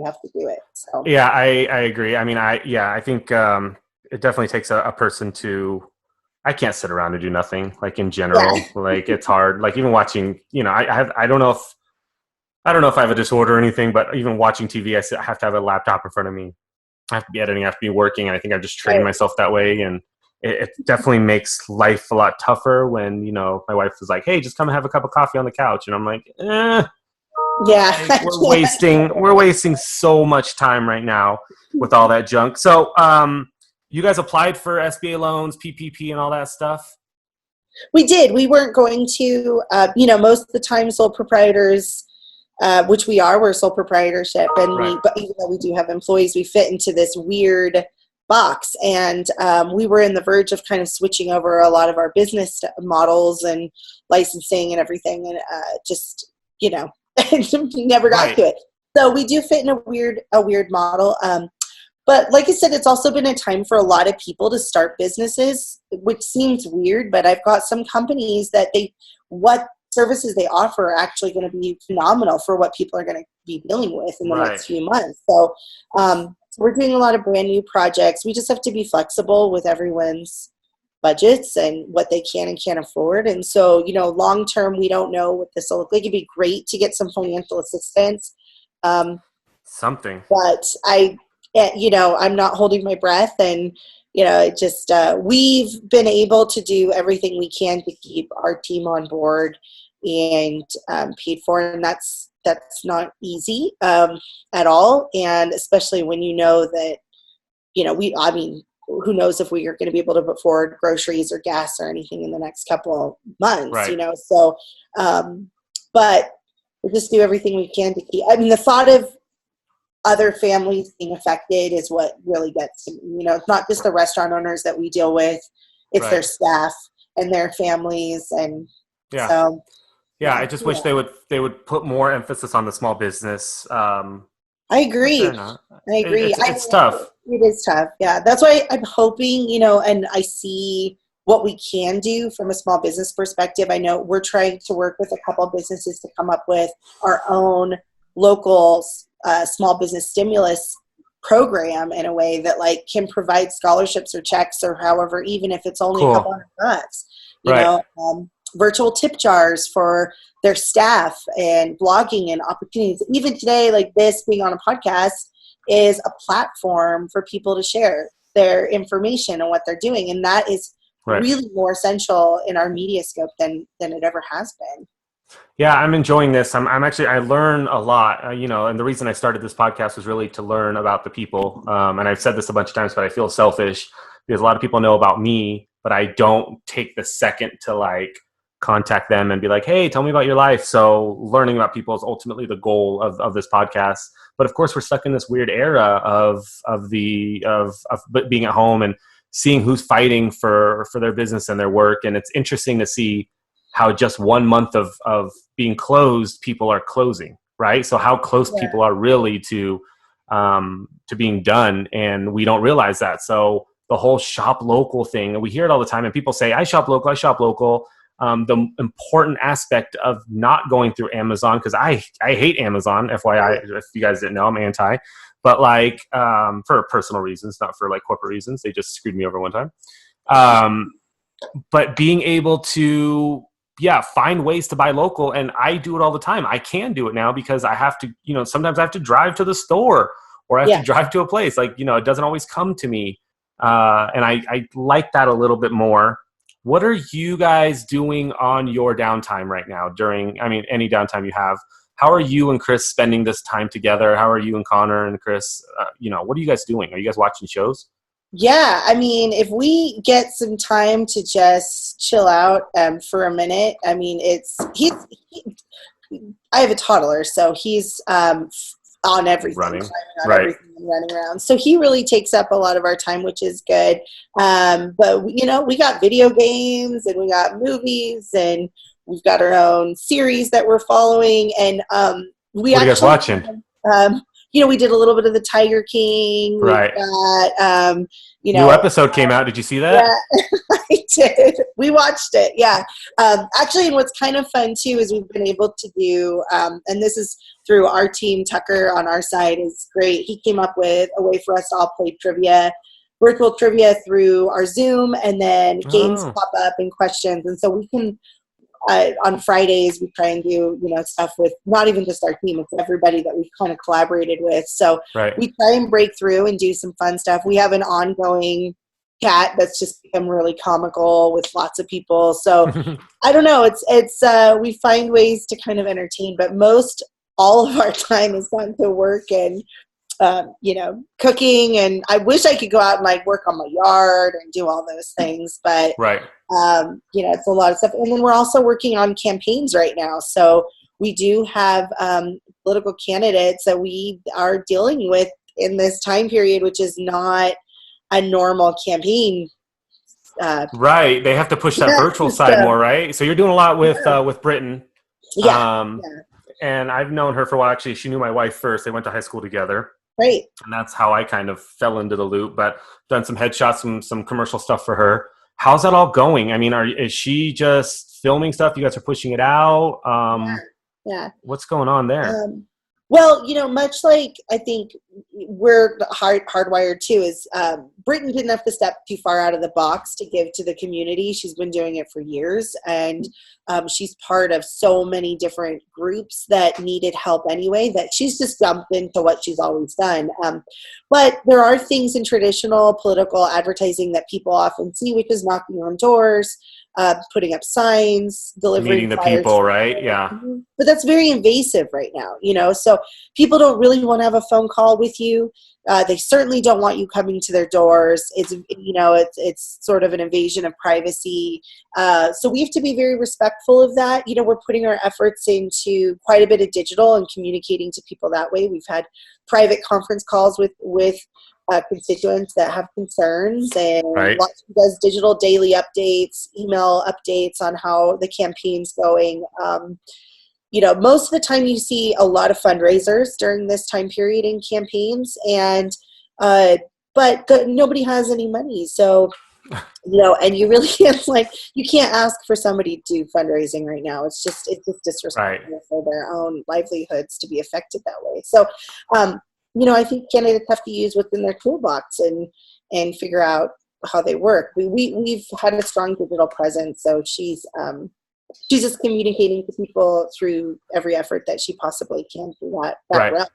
have to do it. So yeah, I agree. I mean, I think it definitely takes a person to I can't sit around and do nothing. Like in Yeah. general, like it's hard. Like even watching, I don't know if I have a disorder or anything, but even watching TV, I have to have a laptop in front of me. I have to be editing, I have to be working, and I think I've just trained Right. myself that way. And it definitely makes life a lot tougher when my wife is like, "Hey, just come and have a cup of coffee on the couch," and I'm like, Yeah. like, we're wasting so much time right now with all that junk. So, you guys applied for SBA loans, PPP, and all that stuff. We did. We weren't going to, most of the time sole proprietors, which we're sole proprietorship. And Right. but even though we do have employees, we fit into this weird box. And we were in the verge of kind of switching over a lot of our business models and licensing and everything. And never got Right. to it. So we do fit in a weird model. But like I said, it's also been a time for a lot of people to start businesses, which seems weird, but I've got some companies that what services they offer are actually going to be phenomenal for what people are going to be dealing with in the Right. next few months. So we're doing a lot of brand new projects. We just have to be flexible with everyone's budgets and what they can and can't afford. And so, long term, we don't know what this will look like. It'd be great to get some financial assistance. Something. But I'm not holding my breath, and we've been able to do everything we can to keep our team on board and paid for, and that's not easy at all, and especially when that who knows if we are going to be able to afford groceries or gas or anything in the next couple of months. Right. So but we'll just do everything we can to keep. The thought of other families being affected is what really gets me. It's not just the restaurant owners that we deal with, it's their staff and their families. And I just wish they would put more emphasis on the small business. I agree. It's tough. It is tough. Yeah. That's why I'm hoping, and I see what we can do from a small business perspective. I know we're trying to work with a couple of businesses to come up with our own local small business stimulus program in a way that can provide scholarships or checks or however, even if it's only a couple $100, virtual tip jars for their staff and blogging and opportunities. Even today, like this being on a podcast is a platform for people to share their information and what they're doing. And that is really more essential in our media scope than it ever has been. Yeah, I'm enjoying this. I learn a lot, and the reason I started this podcast was really to learn about the people. And I've said this a bunch of times, but I feel selfish because a lot of people know about me, but I don't take the second to contact them and be like, hey, tell me about your life. So learning about people is ultimately the goal of this podcast. But of course, we're stuck in this weird era of being at home and seeing who's fighting for their business and their work. And it's interesting to see how just 1 month of being closed, people are closing, right? So how close people are really to being done, and we don't realize that. So the whole shop local thing, and we hear it all the time, and people say, I shop local, I shop local. The important aspect of not going through Amazon, because I hate Amazon, FYI, if you guys didn't know, I'm anti, but for personal reasons, not for corporate reasons. They just screwed me over one time. But being able to find ways to buy local, and I do it all the time. I can do it now because I have to, sometimes I have to drive to the store or I have to drive to a place. It doesn't always come to me. And I like that a little bit more. What are you guys doing on your downtime right now any downtime you have? How are you and Chris spending this time together? How are you and Connor and Chris, what are you guys doing? Are you guys watching shows? Yeah, if we get some time to just chill out for a minute, I have a toddler, so he's on everything, everything and running around. So he really takes up a lot of our time, which is good. But we got video games and we got movies and we've got our own series that we're following. And what are you guys watching? We did a little bit of the Tiger King. Right. Got, new episode came out. Did you see that? Yeah, I did. We watched it. Yeah. Actually, and what's kind of fun too is we've been able to do, and this is through our team, Tucker on our side is great. He came up with a way for us to all play trivia virtual trivia through our Zoom, and then games Oh, pop up and questions. And so we can, on Fridays, we try and do, stuff with not even just our team, it's everybody that we've kind of collaborated with. So right. we try and break through and do some fun stuff. We have an ongoing chat that's just become really comical with lots of people. So I don't know. It's we find ways to kind of entertain, but most all of our time is spent to work and cooking. And I wish I could go out and like work on my yard and do all those things, but Right. it's a lot of stuff. And then we're also working on campaigns right now. So we do have political candidates that we are dealing with in this time period, which is not a normal campaign. Right. They have to push that virtual side more, right? So you're doing a lot with Britain. Yeah. And I've known her for a while. Actually, she knew my wife first. They went to high school together. Right. And that's how I kind of fell into the loop, but done some headshots, some commercial stuff for her. How's that all going? I mean, is she just filming stuff? You guys are pushing it out? Yeah. What's going on there? Well, much like I think we're hardwired too, is Britain didn't have to step too far out of the box to give to the community. She's been doing it for years, and she's part of so many different groups that needed help anyway, that she's just jumped into what she's always done. But there are things in traditional political advertising that people often see, which is knocking on doors, putting up signs, delivering Meeting the flyers. people, right? Yeah. But that's very invasive right now, so people don't really want to have a phone call with you. They certainly don't want you coming to their doors. It's sort of an invasion of privacy. So we have to be very respectful of that. We're putting our efforts into quite a bit of digital and communicating to people that way. We've had private conference calls with constituents that have concerns, and Right. lots of does digital daily updates, email updates on how the campaign's going. Most of the time you see a lot of fundraisers during this time period in campaigns, and but nobody has any money. So, and you really can't you can't ask for somebody to do fundraising right now. It's just disrespectful for their own livelihoods to be affected that way. So, I think candidates have to use what's in their toolbox and figure out how they work. We've had a strong digital presence, so she's just communicating to people through every effort that she possibly can through that Right. realm.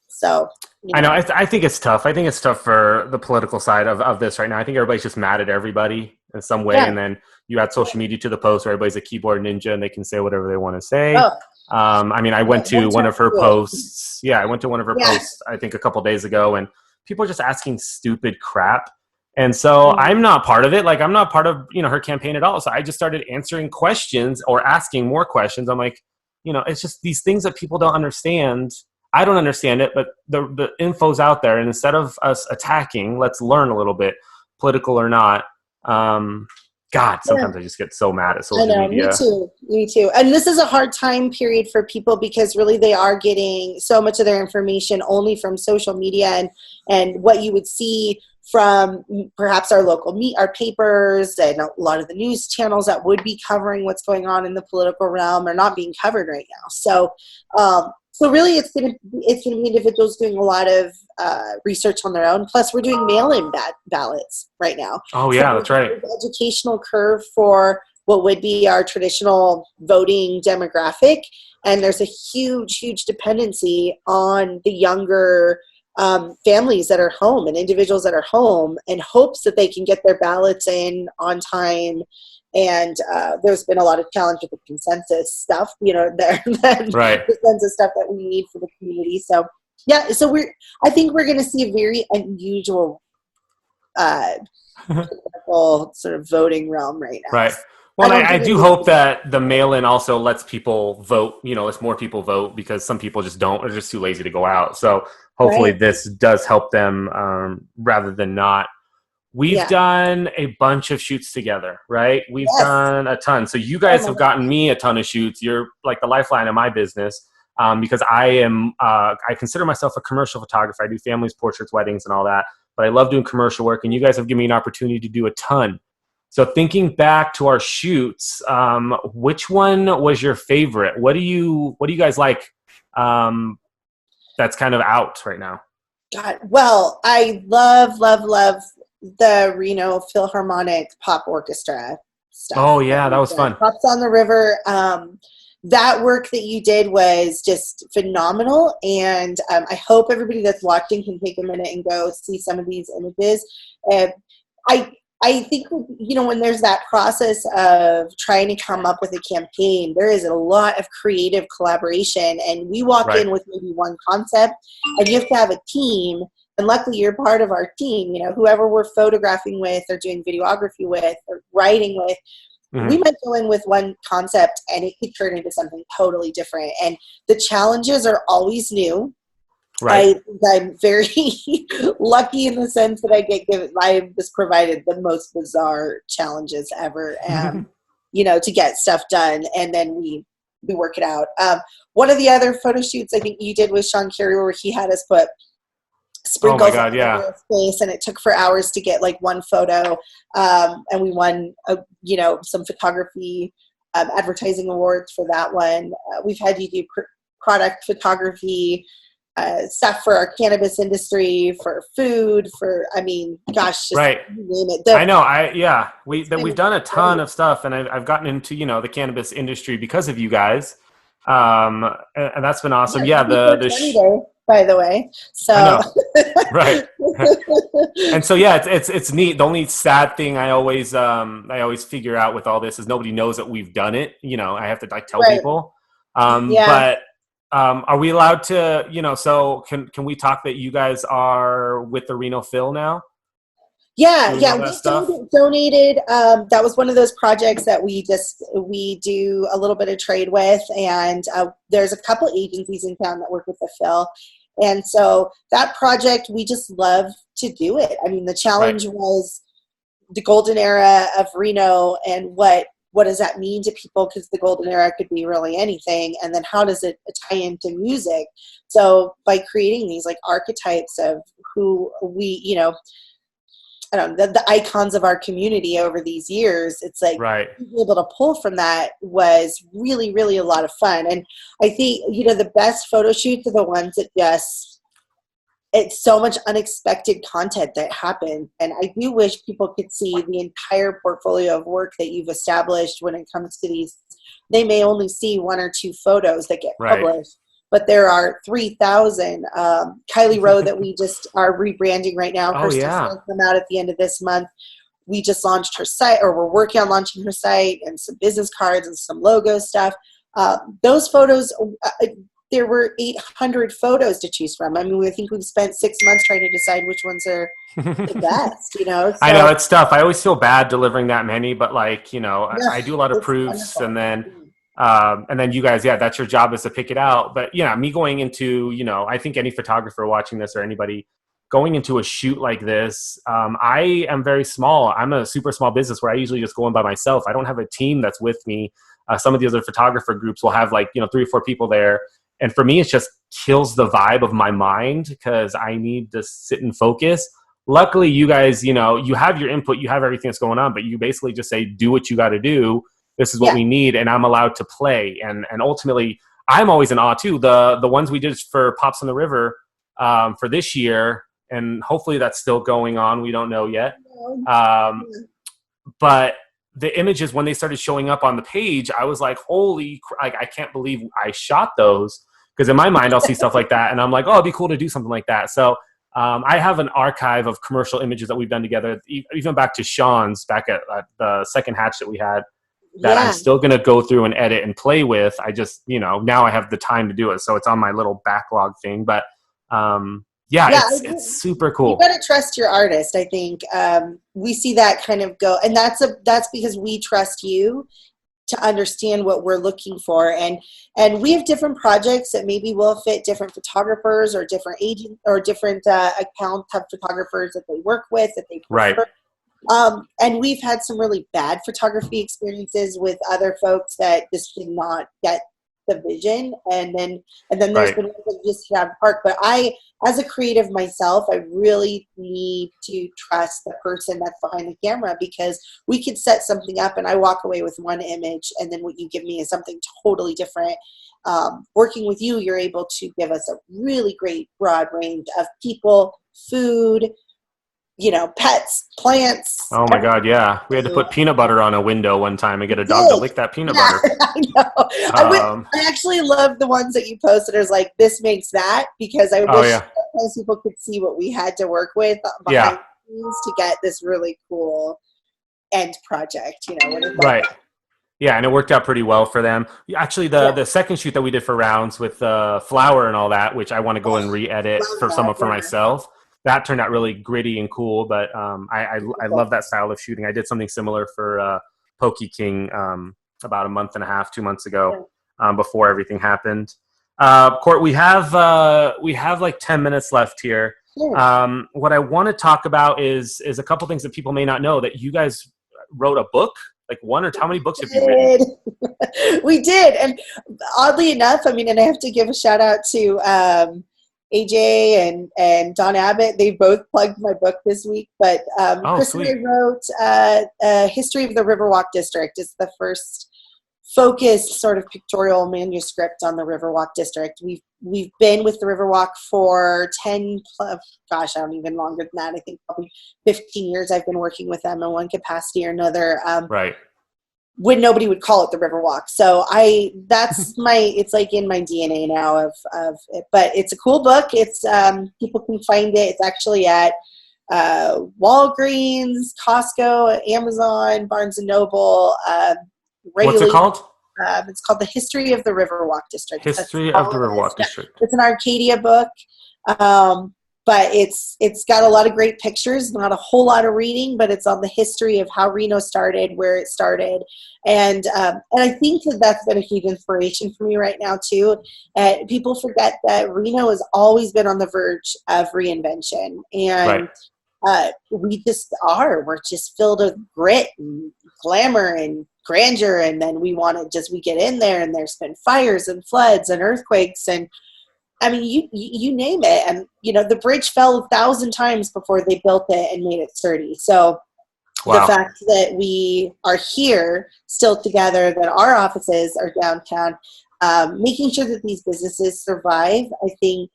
So I know. I think it's tough. I think it's tough for the political side of this right now. I think everybody's just mad at everybody in some way. Yeah. And then you add social media to the post where everybody's a keyboard ninja and they can say whatever they want to say. Oh. I went to one of her posts. Yeah, I went to one of her posts, I think a couple days ago, and people are just asking stupid crap. And so I'm not part of it. Like, I'm not part of, her campaign at all. So I just started answering questions or asking more questions. I'm like, it's just these things that people don't understand. I don't understand it, but the info's out there. And instead of us attacking, let's learn a little bit, political or not. Sometimes I just get so mad at social media. Me too. And this is a hard time period for people because really they are getting so much of their information only from social media and what you would see from perhaps our local our papers and a lot of the news channels that would be covering what's going on in the political realm are not being covered right now. So really it's gonna be individuals doing a lot of research on their own. Plus we're doing mail-in ballots right now. Oh yeah, that's right. The educational curve for what would be our traditional voting demographic, and there's a huge dependency on the younger families that are home and individuals that are home in hopes that they can get their ballots in on time. And there's been a lot of challenge with the consensus stuff, Right. consensus stuff that we need for the community. So yeah, so I think we're going to see a very unusual sort of voting realm right now. Right. Well, I do hope that the mail-in also lets people vote, lets more people vote, because some people just don't, are just too lazy to go out. So hopefully this does help them rather than not. We've done a bunch of shoots together, right? We've done a ton. So you guys have gotten me a ton of shoots. You're like the lifeline of my business because I consider myself a commercial photographer. I do families, portraits, weddings, and all that. But I love doing commercial work, and you guys have given me an opportunity to do a ton. So thinking back to our shoots, which one was your favorite? What do you guys like that's kind of out right now? God, well, I love the Reno Philharmonic Pop Orchestra stuff. Oh yeah, that was fun. Pops on the River. That work that you did was just phenomenal, and I hope everybody that's watching can take a minute and go see some of these images. I think, you know, when there's that process of trying to come up with a campaign, there is a lot of creative collaboration, and we walk in with maybe one concept, and you have to have a team. And luckily, you're part of our team. You know, whoever we're photographing with, or doing videography with, or writing with. We might go in with one concept and it could turn into something totally different. And the challenges are always new. I'm very lucky in the sense that I was provided the most bizarre challenges ever, you know, to get stuff done. And then we work it out. One of the other photo shoots I think you did with Sean Carey, where he had us put sprinkles on the space, and it took for hours to get like one photo, and we won you know, some photography advertising awards for that one. We've had you do product photography stuff for our cannabis industry, for food, for, I mean, gosh, just name it. I know. We've done a ton of stuff, and I've gotten into, you know, the cannabis industry because of you guys, and that's been awesome. Yeah, the by the way. So right. And so yeah, it's neat. The only sad thing I always figure out with all this is nobody knows that we've done it. You know, I have to like tell people. But are we allowed to, you know, so can we talk that you guys are with the Reno Phil now? Yeah, we donated. That was one of those projects that we do a little bit of trade with, and there's a couple agencies in town that work with the Phil, and so that project, we just love to do it. I mean, the challenge was the golden era of Reno, and what does that mean to people? Because the golden era could be really anything, and then how does it tie into music? So by creating these like archetypes of who we, you know, I don't know, the icons of our community over these years, it's like being able to pull from that was really, really a lot of fun. And I think, you know, the best photo shoots are the ones that it's so much unexpected content that happened. And I do wish people could see the entire portfolio of work that you've established when it comes to these. They may only see one or two photos that get published, but there are 3,000. Kylie Rowe that we just are rebranding right now. Her stuff will come out at the end of this month. We just launched her site, or we're working on launching her site, and some business cards and some logo stuff. Those photos, there were 800 photos to choose from. I mean, I think we've spent 6 months trying to decide which ones are the best, you know? So, I know, it's tough. I always feel bad delivering that many, but like, you know, I do a lot of proofs, wonderful. And then you guys, that's your job, is to pick it out. But yeah, me going into, you know, I think any photographer watching this, or anybody going into a shoot like this, I am very small. I'm a super small business where I usually just go in by myself. I don't have a team that's with me. Some of the other photographer groups will have like, you know, 3 or 4 people there. And for me, it just kills the vibe of my mind, because I need to sit and focus. Luckily, you guys, you know, you have your input, you have everything that's going on, but you basically just say, do what you got to do. This is what we need, and I'm allowed to play. And ultimately, I'm always in awe too. The ones we did for Pops on the River for this year, and hopefully that's still going on. We don't know yet. But the images, when they started showing up on the page, I was like, holy, I can't believe I shot those. Because in my mind, I'll see stuff like that, and I'm like, oh, it'd be cool to do something like that. So I have an archive of commercial images that we've done together, even back to Sean's, back at the second hatch that we had, that I'm still going to go through and edit and play with. I just, you know, now I have the time to do it. So it's on my little backlog thing. But it's super cool. You got to trust your artist, I think. We see that kind of go. And that's because we trust you to understand what we're looking for. And we have different projects that maybe will fit different photographers, or different agents, or different account type photographers that they work with, that they prefer. And we've had some really bad photography experiences with other folks that just did not get the vision. And then there's been ones that just hit out of the park. But I, as a creative myself, I really need to trust the person that's behind the camera, because we could set something up and I walk away with one image, and then what you give me is something totally different. Working with you, you're able to give us a really great broad range of people, food, pets, plants. Oh my God, yeah. We had to put peanut butter on a window one time and get a dog to lick that peanut Yeah, butter. I know. I actually love the ones that you posted. It was like, this makes that, because I wish sometimes people could see what we had to work with behind the scenes to get this really cool end project, Right. Yeah, and it worked out pretty well for them. Actually, the second shoot that we did for Rounds with Flower and all that, which I want to go and re-edit for myself, that turned out really gritty and cool. But I love that style of shooting. I did something similar for Pokey King about a month and a half, 2 months ago, before everything happened. Court, we have like 10 minutes left here. Sure. What I want to talk about is a couple things that people may not know, that you guys wrote a book. Like one, or how many books have you written? We did. And oddly enough, and I have to give a shout out to AJ and Don Abbott. They both plugged my book this week. But Chris and I wrote a History of the Riverwalk District. It's the first focused sort of pictorial manuscript on the Riverwalk District. We've been with the Riverwalk for 10 plus, gosh, I don't even longer than that. I think probably 15 years I've been working with them in one capacity or another. Right. When nobody would call it the Riverwalk. So that's it's like in my DNA now of it. But it's a cool book. It's people can find it. It's actually at Walgreens, Costco, Amazon, Barnes and Noble. What's it called? It's called The History of the Riverwalk District. History of the Riverwalk District. It's an Arcadia book, but it's got a lot of great pictures, not a whole lot of reading, but it's on the history of how Reno started, where it started, and I think that's been a huge inspiration for me right now too. People forget that Reno has always been on the verge of reinvention, and we just are. We're just filled with grit and glamour and grandeur, and then we get in there, and there's been fires and floods and earthquakes, and you name it, and the bridge fell 1,000 times before they built it and made it sturdy. So the fact that we are here still together, that our offices are downtown, making sure that these businesses survive, I think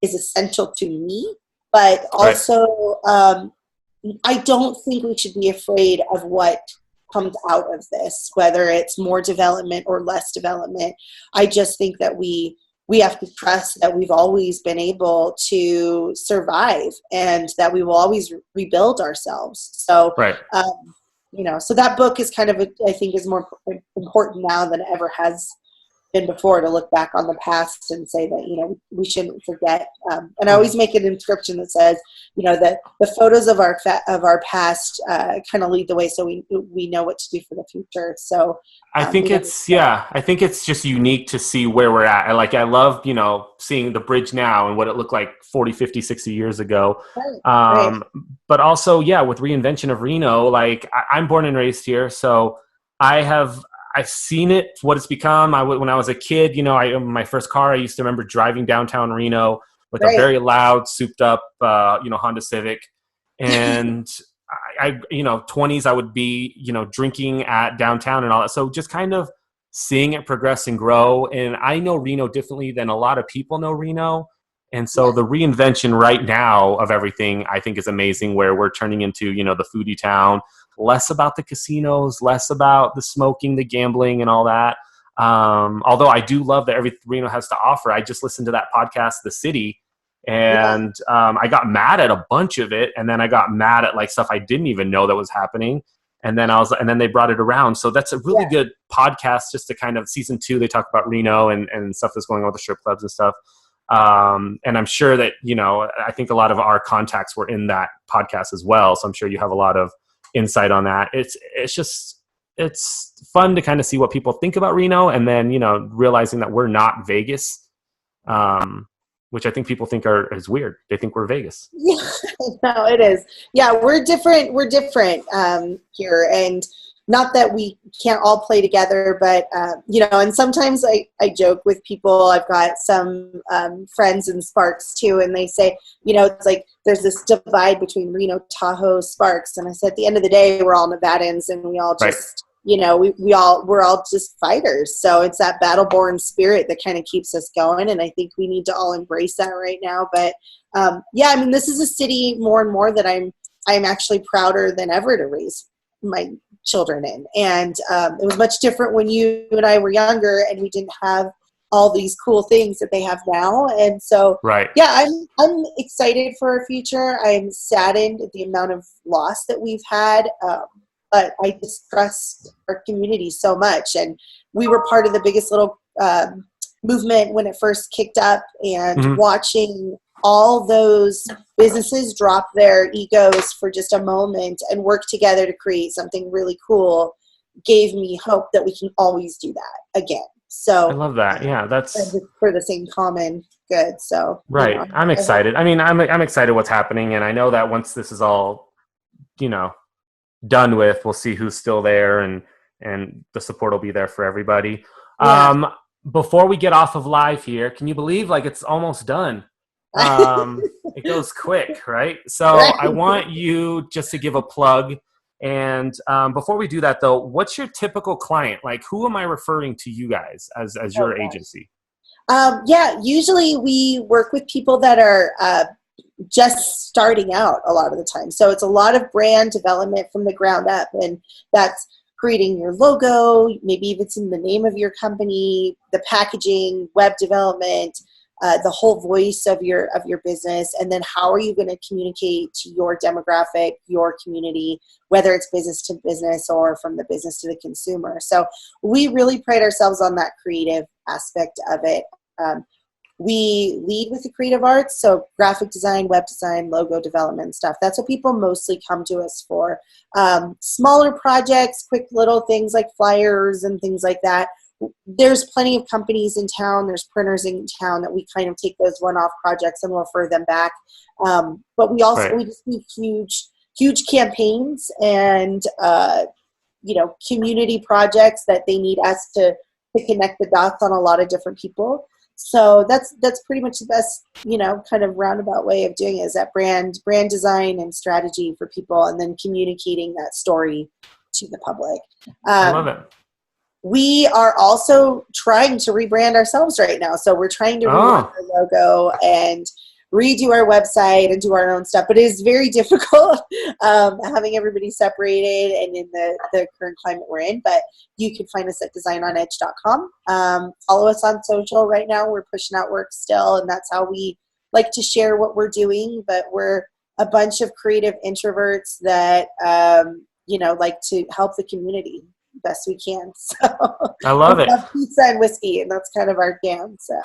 is essential to me. But also, I don't think we should be afraid of what comes out of this, whether it's more development or less development. I just think that we have to trust that we've always been able to survive, and that we will always rebuild ourselves. So, so that book is kind of, I think, is more important now than it ever has been before, to look back on the past and say that, we shouldn't forget. And I always make an inscription that says, that the photos of our past kind of lead the way, so we know what to do for the future. So I think I think it's just unique to see where we're at. I love, seeing the bridge now and what it looked like 40, 50, 60 years ago. But also, with reinvention of Reno, I'm born and raised here. So I've seen it, what it's become. When I was a kid, my first car, I used to remember driving downtown Reno with a very loud, souped up, Honda Civic. And I 20s, I would be, drinking at downtown and all that. So just kind of seeing it progress and grow. And I know Reno differently than a lot of people know Reno. And so the reinvention right now of everything, I think, is amazing, where we're turning into, the foodie town, less about the casinos, less about the smoking, the gambling and all that. Although I do love that everything Reno has to offer. I just listened to that podcast, The City, and I got mad at a bunch of it. And then I got mad at stuff I didn't even know that was happening. And then then they brought it around. So that's a really good podcast, just to kind of, season 2, they talk about Reno and stuff that's going on with the strip clubs and stuff. And I'm sure that, I think a lot of our contacts were in that podcast as well. So I'm sure you have a lot of insight on that. It's fun to kind of see what people think about Reno, and then, realizing that we're not Vegas, which I think people think is weird. They think we're Vegas. Yeah, no, it is. Yeah, we're different. We're different here, and not that we can't all play together, but and sometimes I joke with people. I've got some friends in Sparks too, and they say, it's like there's this divide between Reno, Tahoe, Sparks, and I said, at the end of the day, we're all Nevadans, and we all just we're all just fighters. So it's that battle-born spirit that kind of keeps us going, and I think we need to all embrace that right now. But this is a city more and more that I'm I'm actually prouder than ever to raise my children in. And it was much different when you and I were younger and we didn't have all these cool things that they have now. And so, Right. yeah, I'm excited for our future. I'm saddened at the amount of loss that we've had. But I just trust our community so much. And we were part of the biggest little movement when it first kicked up, and watching all those businesses drop their egos for just a moment and work together to create something really cool gave me hope that we can always do that again. So I love that. Yeah, that's for the same common good. So right. You know, I'm excited. I mean, I'm excited what's happening, and I know that once this is all, done with, we'll see who's still there, and the support will be there for everybody. Yeah. Before we get off of live here, can you believe it's almost done? It goes quick, right? So Right. I want you just to give a plug. And before we do that, though, what's your typical client? Like, who am I referring to you guys as your agency? Yeah, usually we work with people that are just starting out a lot of the time. So it's a lot of brand development from the ground up, and that's creating your logo, maybe if it's in the name of your company, the packaging, web development, the whole voice of your business, and then how are you going to communicate to your demographic, your community, whether it's business to business or from the business to the consumer. So we really pride ourselves on that creative aspect of it. We lead with the creative arts, so graphic design, web design, logo development stuff. That's what people mostly come to us for. Smaller projects, quick little things like flyers and things like that. There's plenty of companies in town. There's printers in town that we kind of take those one-off projects and refer them back. But we also we just do huge campaigns and community projects that they need us to connect the dots on a lot of different people. So that's pretty much the best, kind of roundabout way of doing it, is that brand design and strategy for people, and then communicating that story to the public. I love it. We are also trying to rebrand ourselves right now. So we're trying to rework our logo and redo our website and do our own stuff. But it is very difficult having everybody separated and in the current climate we're in. But you can find us at designonedge.com. Follow us on social right now. We're pushing out work still, and that's how we like to share what we're doing. But we're a bunch of creative introverts that, like to help the community best we can. So I love it. Love pizza and whiskey, and that's kind of our jam. So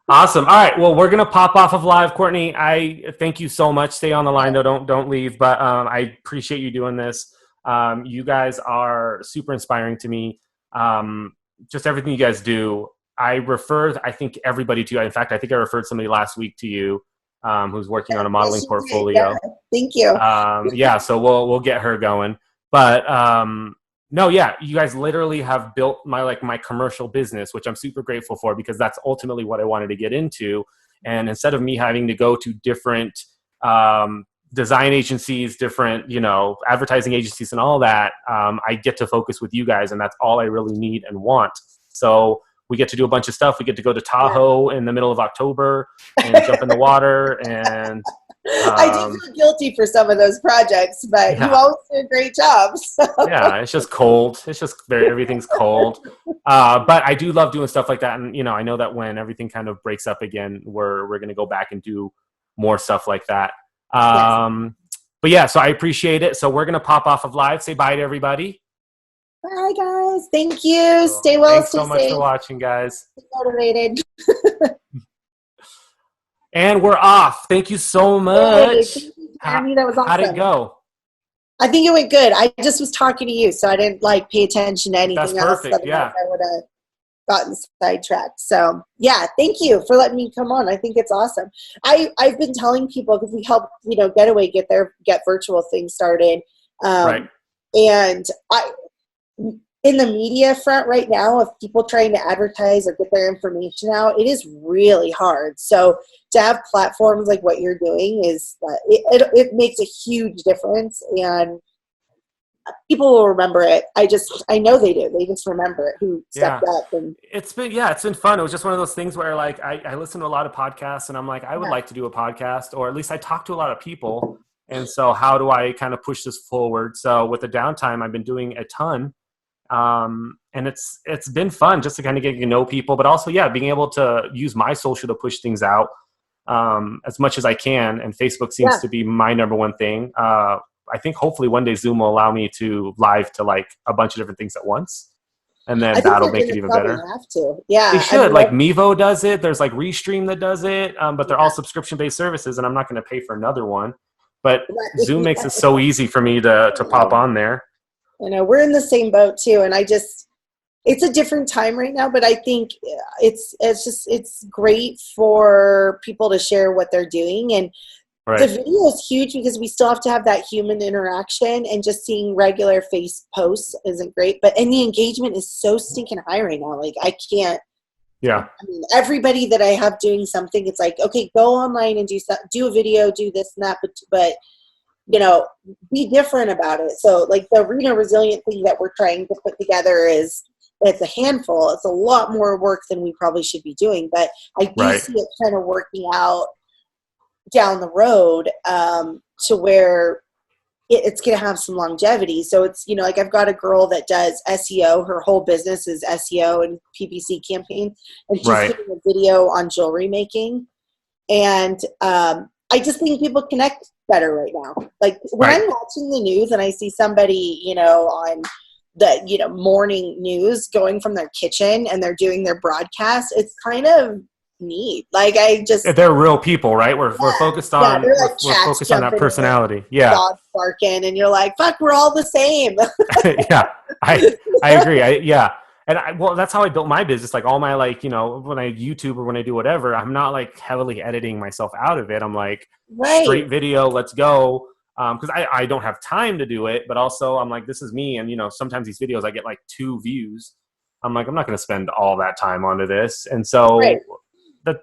awesome. All right. Well, we're gonna pop off of live. Courtney, I thank you so much. Stay on the line though. Don't leave. But I appreciate you doing this. You guys are super inspiring to me. Just everything you guys do. I think everybody to you. In fact, I think I referred somebody last week to you. Who's working on a modeling portfolio. Yeah, thank you. So we'll get her going. But no, yeah, you guys literally have built my commercial business, which I'm super grateful for, because that's ultimately what I wanted to get into. And instead of me having to go to different design agencies, different advertising agencies, and all that, I get to focus with you guys, and that's all I really need and want. So we get to do a bunch of stuff. We get to go to Tahoe in the middle of October and jump in the water. And I do feel guilty for some of those projects, but you always do a great job. So. Yeah, it's just cold. It's just everything's cold. But I do love doing stuff like that. And, I know that when everything kind of breaks up again, we're going to go back and do more stuff like that. But yeah, so I appreciate it. So we're going to pop off of live. Say bye to everybody. Bye, guys. Thank you. Stay well. Thanks so much for watching, guys. Stay motivated. And we're off. Thank you so much. Thank you, Jeremy. That was awesome. How'd it go? I think it went good. I just was talking to you, so I didn't pay attention to anything else. That's perfect. Yeah. I would have gotten sidetracked. So yeah, thank you for letting me come on. I think it's awesome. I've been telling people, because we help Getaway get virtual things started. Right. And in the media front right now, of people trying to advertise or get their information out, it is really hard. So to have platforms like what you're doing is it makes a huge difference. And people will remember it. I know they do. They just remember it, who stepped up. And it's been fun. It was just one of those things where like I listen to a lot of podcasts and I'm like, I would like to do a podcast, or at least I talk to a lot of people. And so how do I kind of push this forward? So with the downtime, I've been doing a ton. And it's been fun just to kind of get to know people, but also, being able to use my social to push things out, as much as I can. And Facebook seems to be my number one thing. I think hopefully one day Zoom will allow me to live to like a bunch of different things at once. And then that'll make it even better. Have to. Yeah. They should. Like Mevo does it. There's like Restream that does it. But they're all subscription-based services, and I'm not going to pay for another one. But Zoom makes it so easy for me to pop on there. You know, we're in the same boat too. And it's a different time right now, but I think it's great for people to share what they're doing. And the video is huge because we still have to have that human interaction, and just seeing regular face posts isn't great. And the engagement is so stinking high right now. Like I can't. Yeah. I mean, everybody that I have doing something, it's like, okay, go online and do a video, do this and that, but you know, be different about it. So like the Arena Resilient thing that we're trying to put together it's a handful. It's a lot more work than we probably should be doing, but I do see it kind of working out down the road, to where it's going to have some longevity. So it's, you know, like I've got a girl that does SEO. Her whole business is SEO and PPC campaigns. And she's doing a video on jewelry making. And I just think people connect better right now. Like when I'm watching the news and I see somebody, you know, on the, you know, morning news going from their kitchen and they're doing their broadcast, it's kind of neat. Like they're real people, right? We're focused on we're focused on that personality. Yeah. Dogs barking and you're like, fuck, we're all the same. Yeah. I agree. And well, that's how I built my business. Like all my, like, you know, when I YouTube or when I do whatever, I'm not like heavily editing myself out of it. I'm like straight video, let's go. Cause I don't have time to do it, but also I'm like, this is me. And, you know, sometimes these videos I get like 2 views. I'm like, I'm not going to spend all that time onto this. And so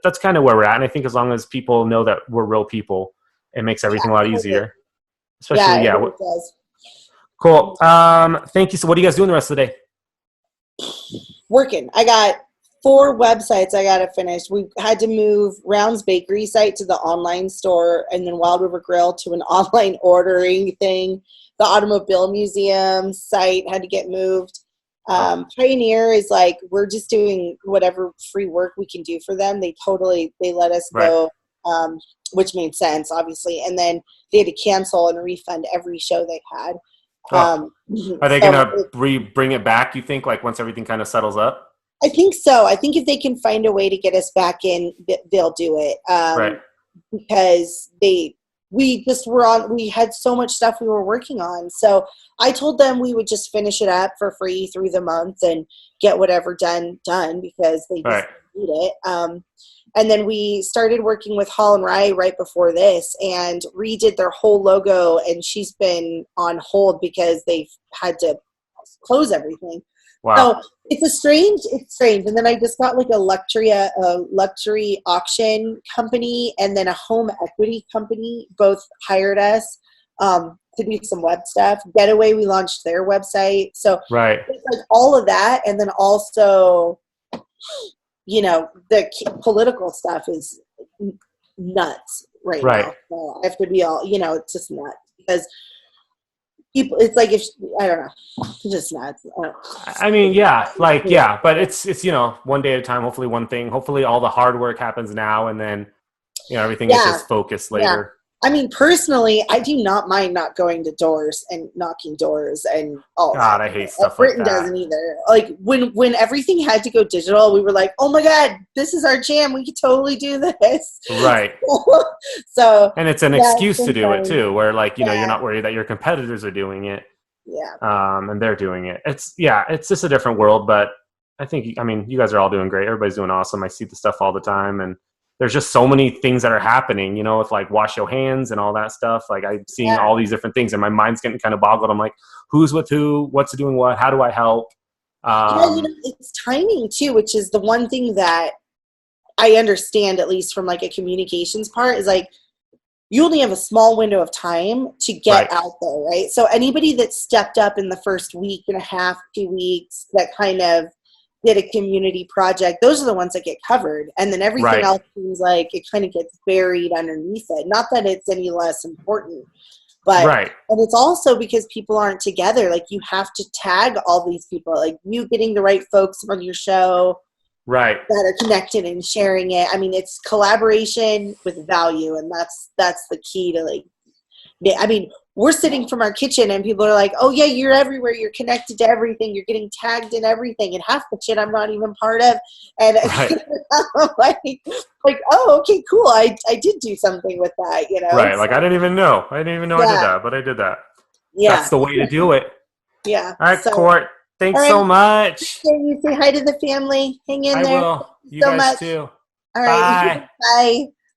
that's kind of where we're at. And I think as long as people know that we're real people, it makes everything a lot easier. Especially, it does. Cool. Thank you. So what are you guys doing the rest of the day? Working. I got 4 websites I got to finish. We had to move Round's Bakery site to the online store, and then Wild River Grill to an online ordering thing. The Automobile Museum site had to get moved. Pioneer is like, we're just doing whatever free work we can do for them. They let us go, which made sense, obviously. And then they had to cancel and refund every show they had. Are they going to bring it back, you think, like once everything kind of settles up? I think so. I think if they can find a way to get us back in, they'll do it. Because we had so much stuff we were working on. So I told them we would just finish it up for free through the month and get whatever done because they just need it. And then we started working with Hall and Rye right before this and redid their whole logo. And she's been on hold because they've had to close everything. Wow. So it's strange. And then I just got like a luxury auction company and then a home equity company, both hired us to do some web stuff. Getaway, we launched their website. So it's like all of that. And then also, you know, the political stuff is nuts right now. So I have to be all, you know, it's just nuts because people, it's like, I don't know, it's just nuts. I mean, but it's, you know, one day at a time, hopefully one thing, hopefully all the hard work happens now and then, you know, everything is just focused later. I mean, personally, I do not mind not going to doors and knocking doors and all God, that. I hate stuff Britain like that. doesn't either. Like when everything had to go digital, we were like, oh my God, this is our jam. We could totally do this. Right. So and it's an excuse to do it too, where like, you know, you're not worried that your competitors are doing it. Yeah. And they're doing it. It's just a different world, but I think, I mean, you guys are all doing great. Everybody's doing awesome. I see the stuff all the time and there's just so many things that are happening, you know, with like wash your hands and all that stuff. Like I'm seeing all these different things and my mind's getting kind of boggled. I'm like, who's with who, what's doing what, how do I help? You know, it's timing too, which is the one thing that I understand, at least from like a communications part, is like you only have a small window of time to get out there, right? So anybody that stepped up in the first week and a half, 2 weeks, that kind of did a community project, those are the ones that get covered. And then everything else seems like it kind of gets buried underneath it. Not that it's any less important, but and it's also because people aren't together. Like, you have to tag all these people, like you getting the right folks on your show that are connected and sharing it. I mean, it's collaboration with value, and that's the key to, like, I mean, we're sitting from our kitchen and people are like, oh yeah, you're everywhere, you're connected to everything, you're getting tagged in everything, and half the shit I'm not even part of. And I'm like, oh, okay, cool, I did do something with that, you know? Right, like, I didn't even know I did that, but I did that. That's the way to do it. Yeah. All right, Court, thanks so much. You say hi to the family. Hang in there. I will. You guys too. All right. Bye. Bye.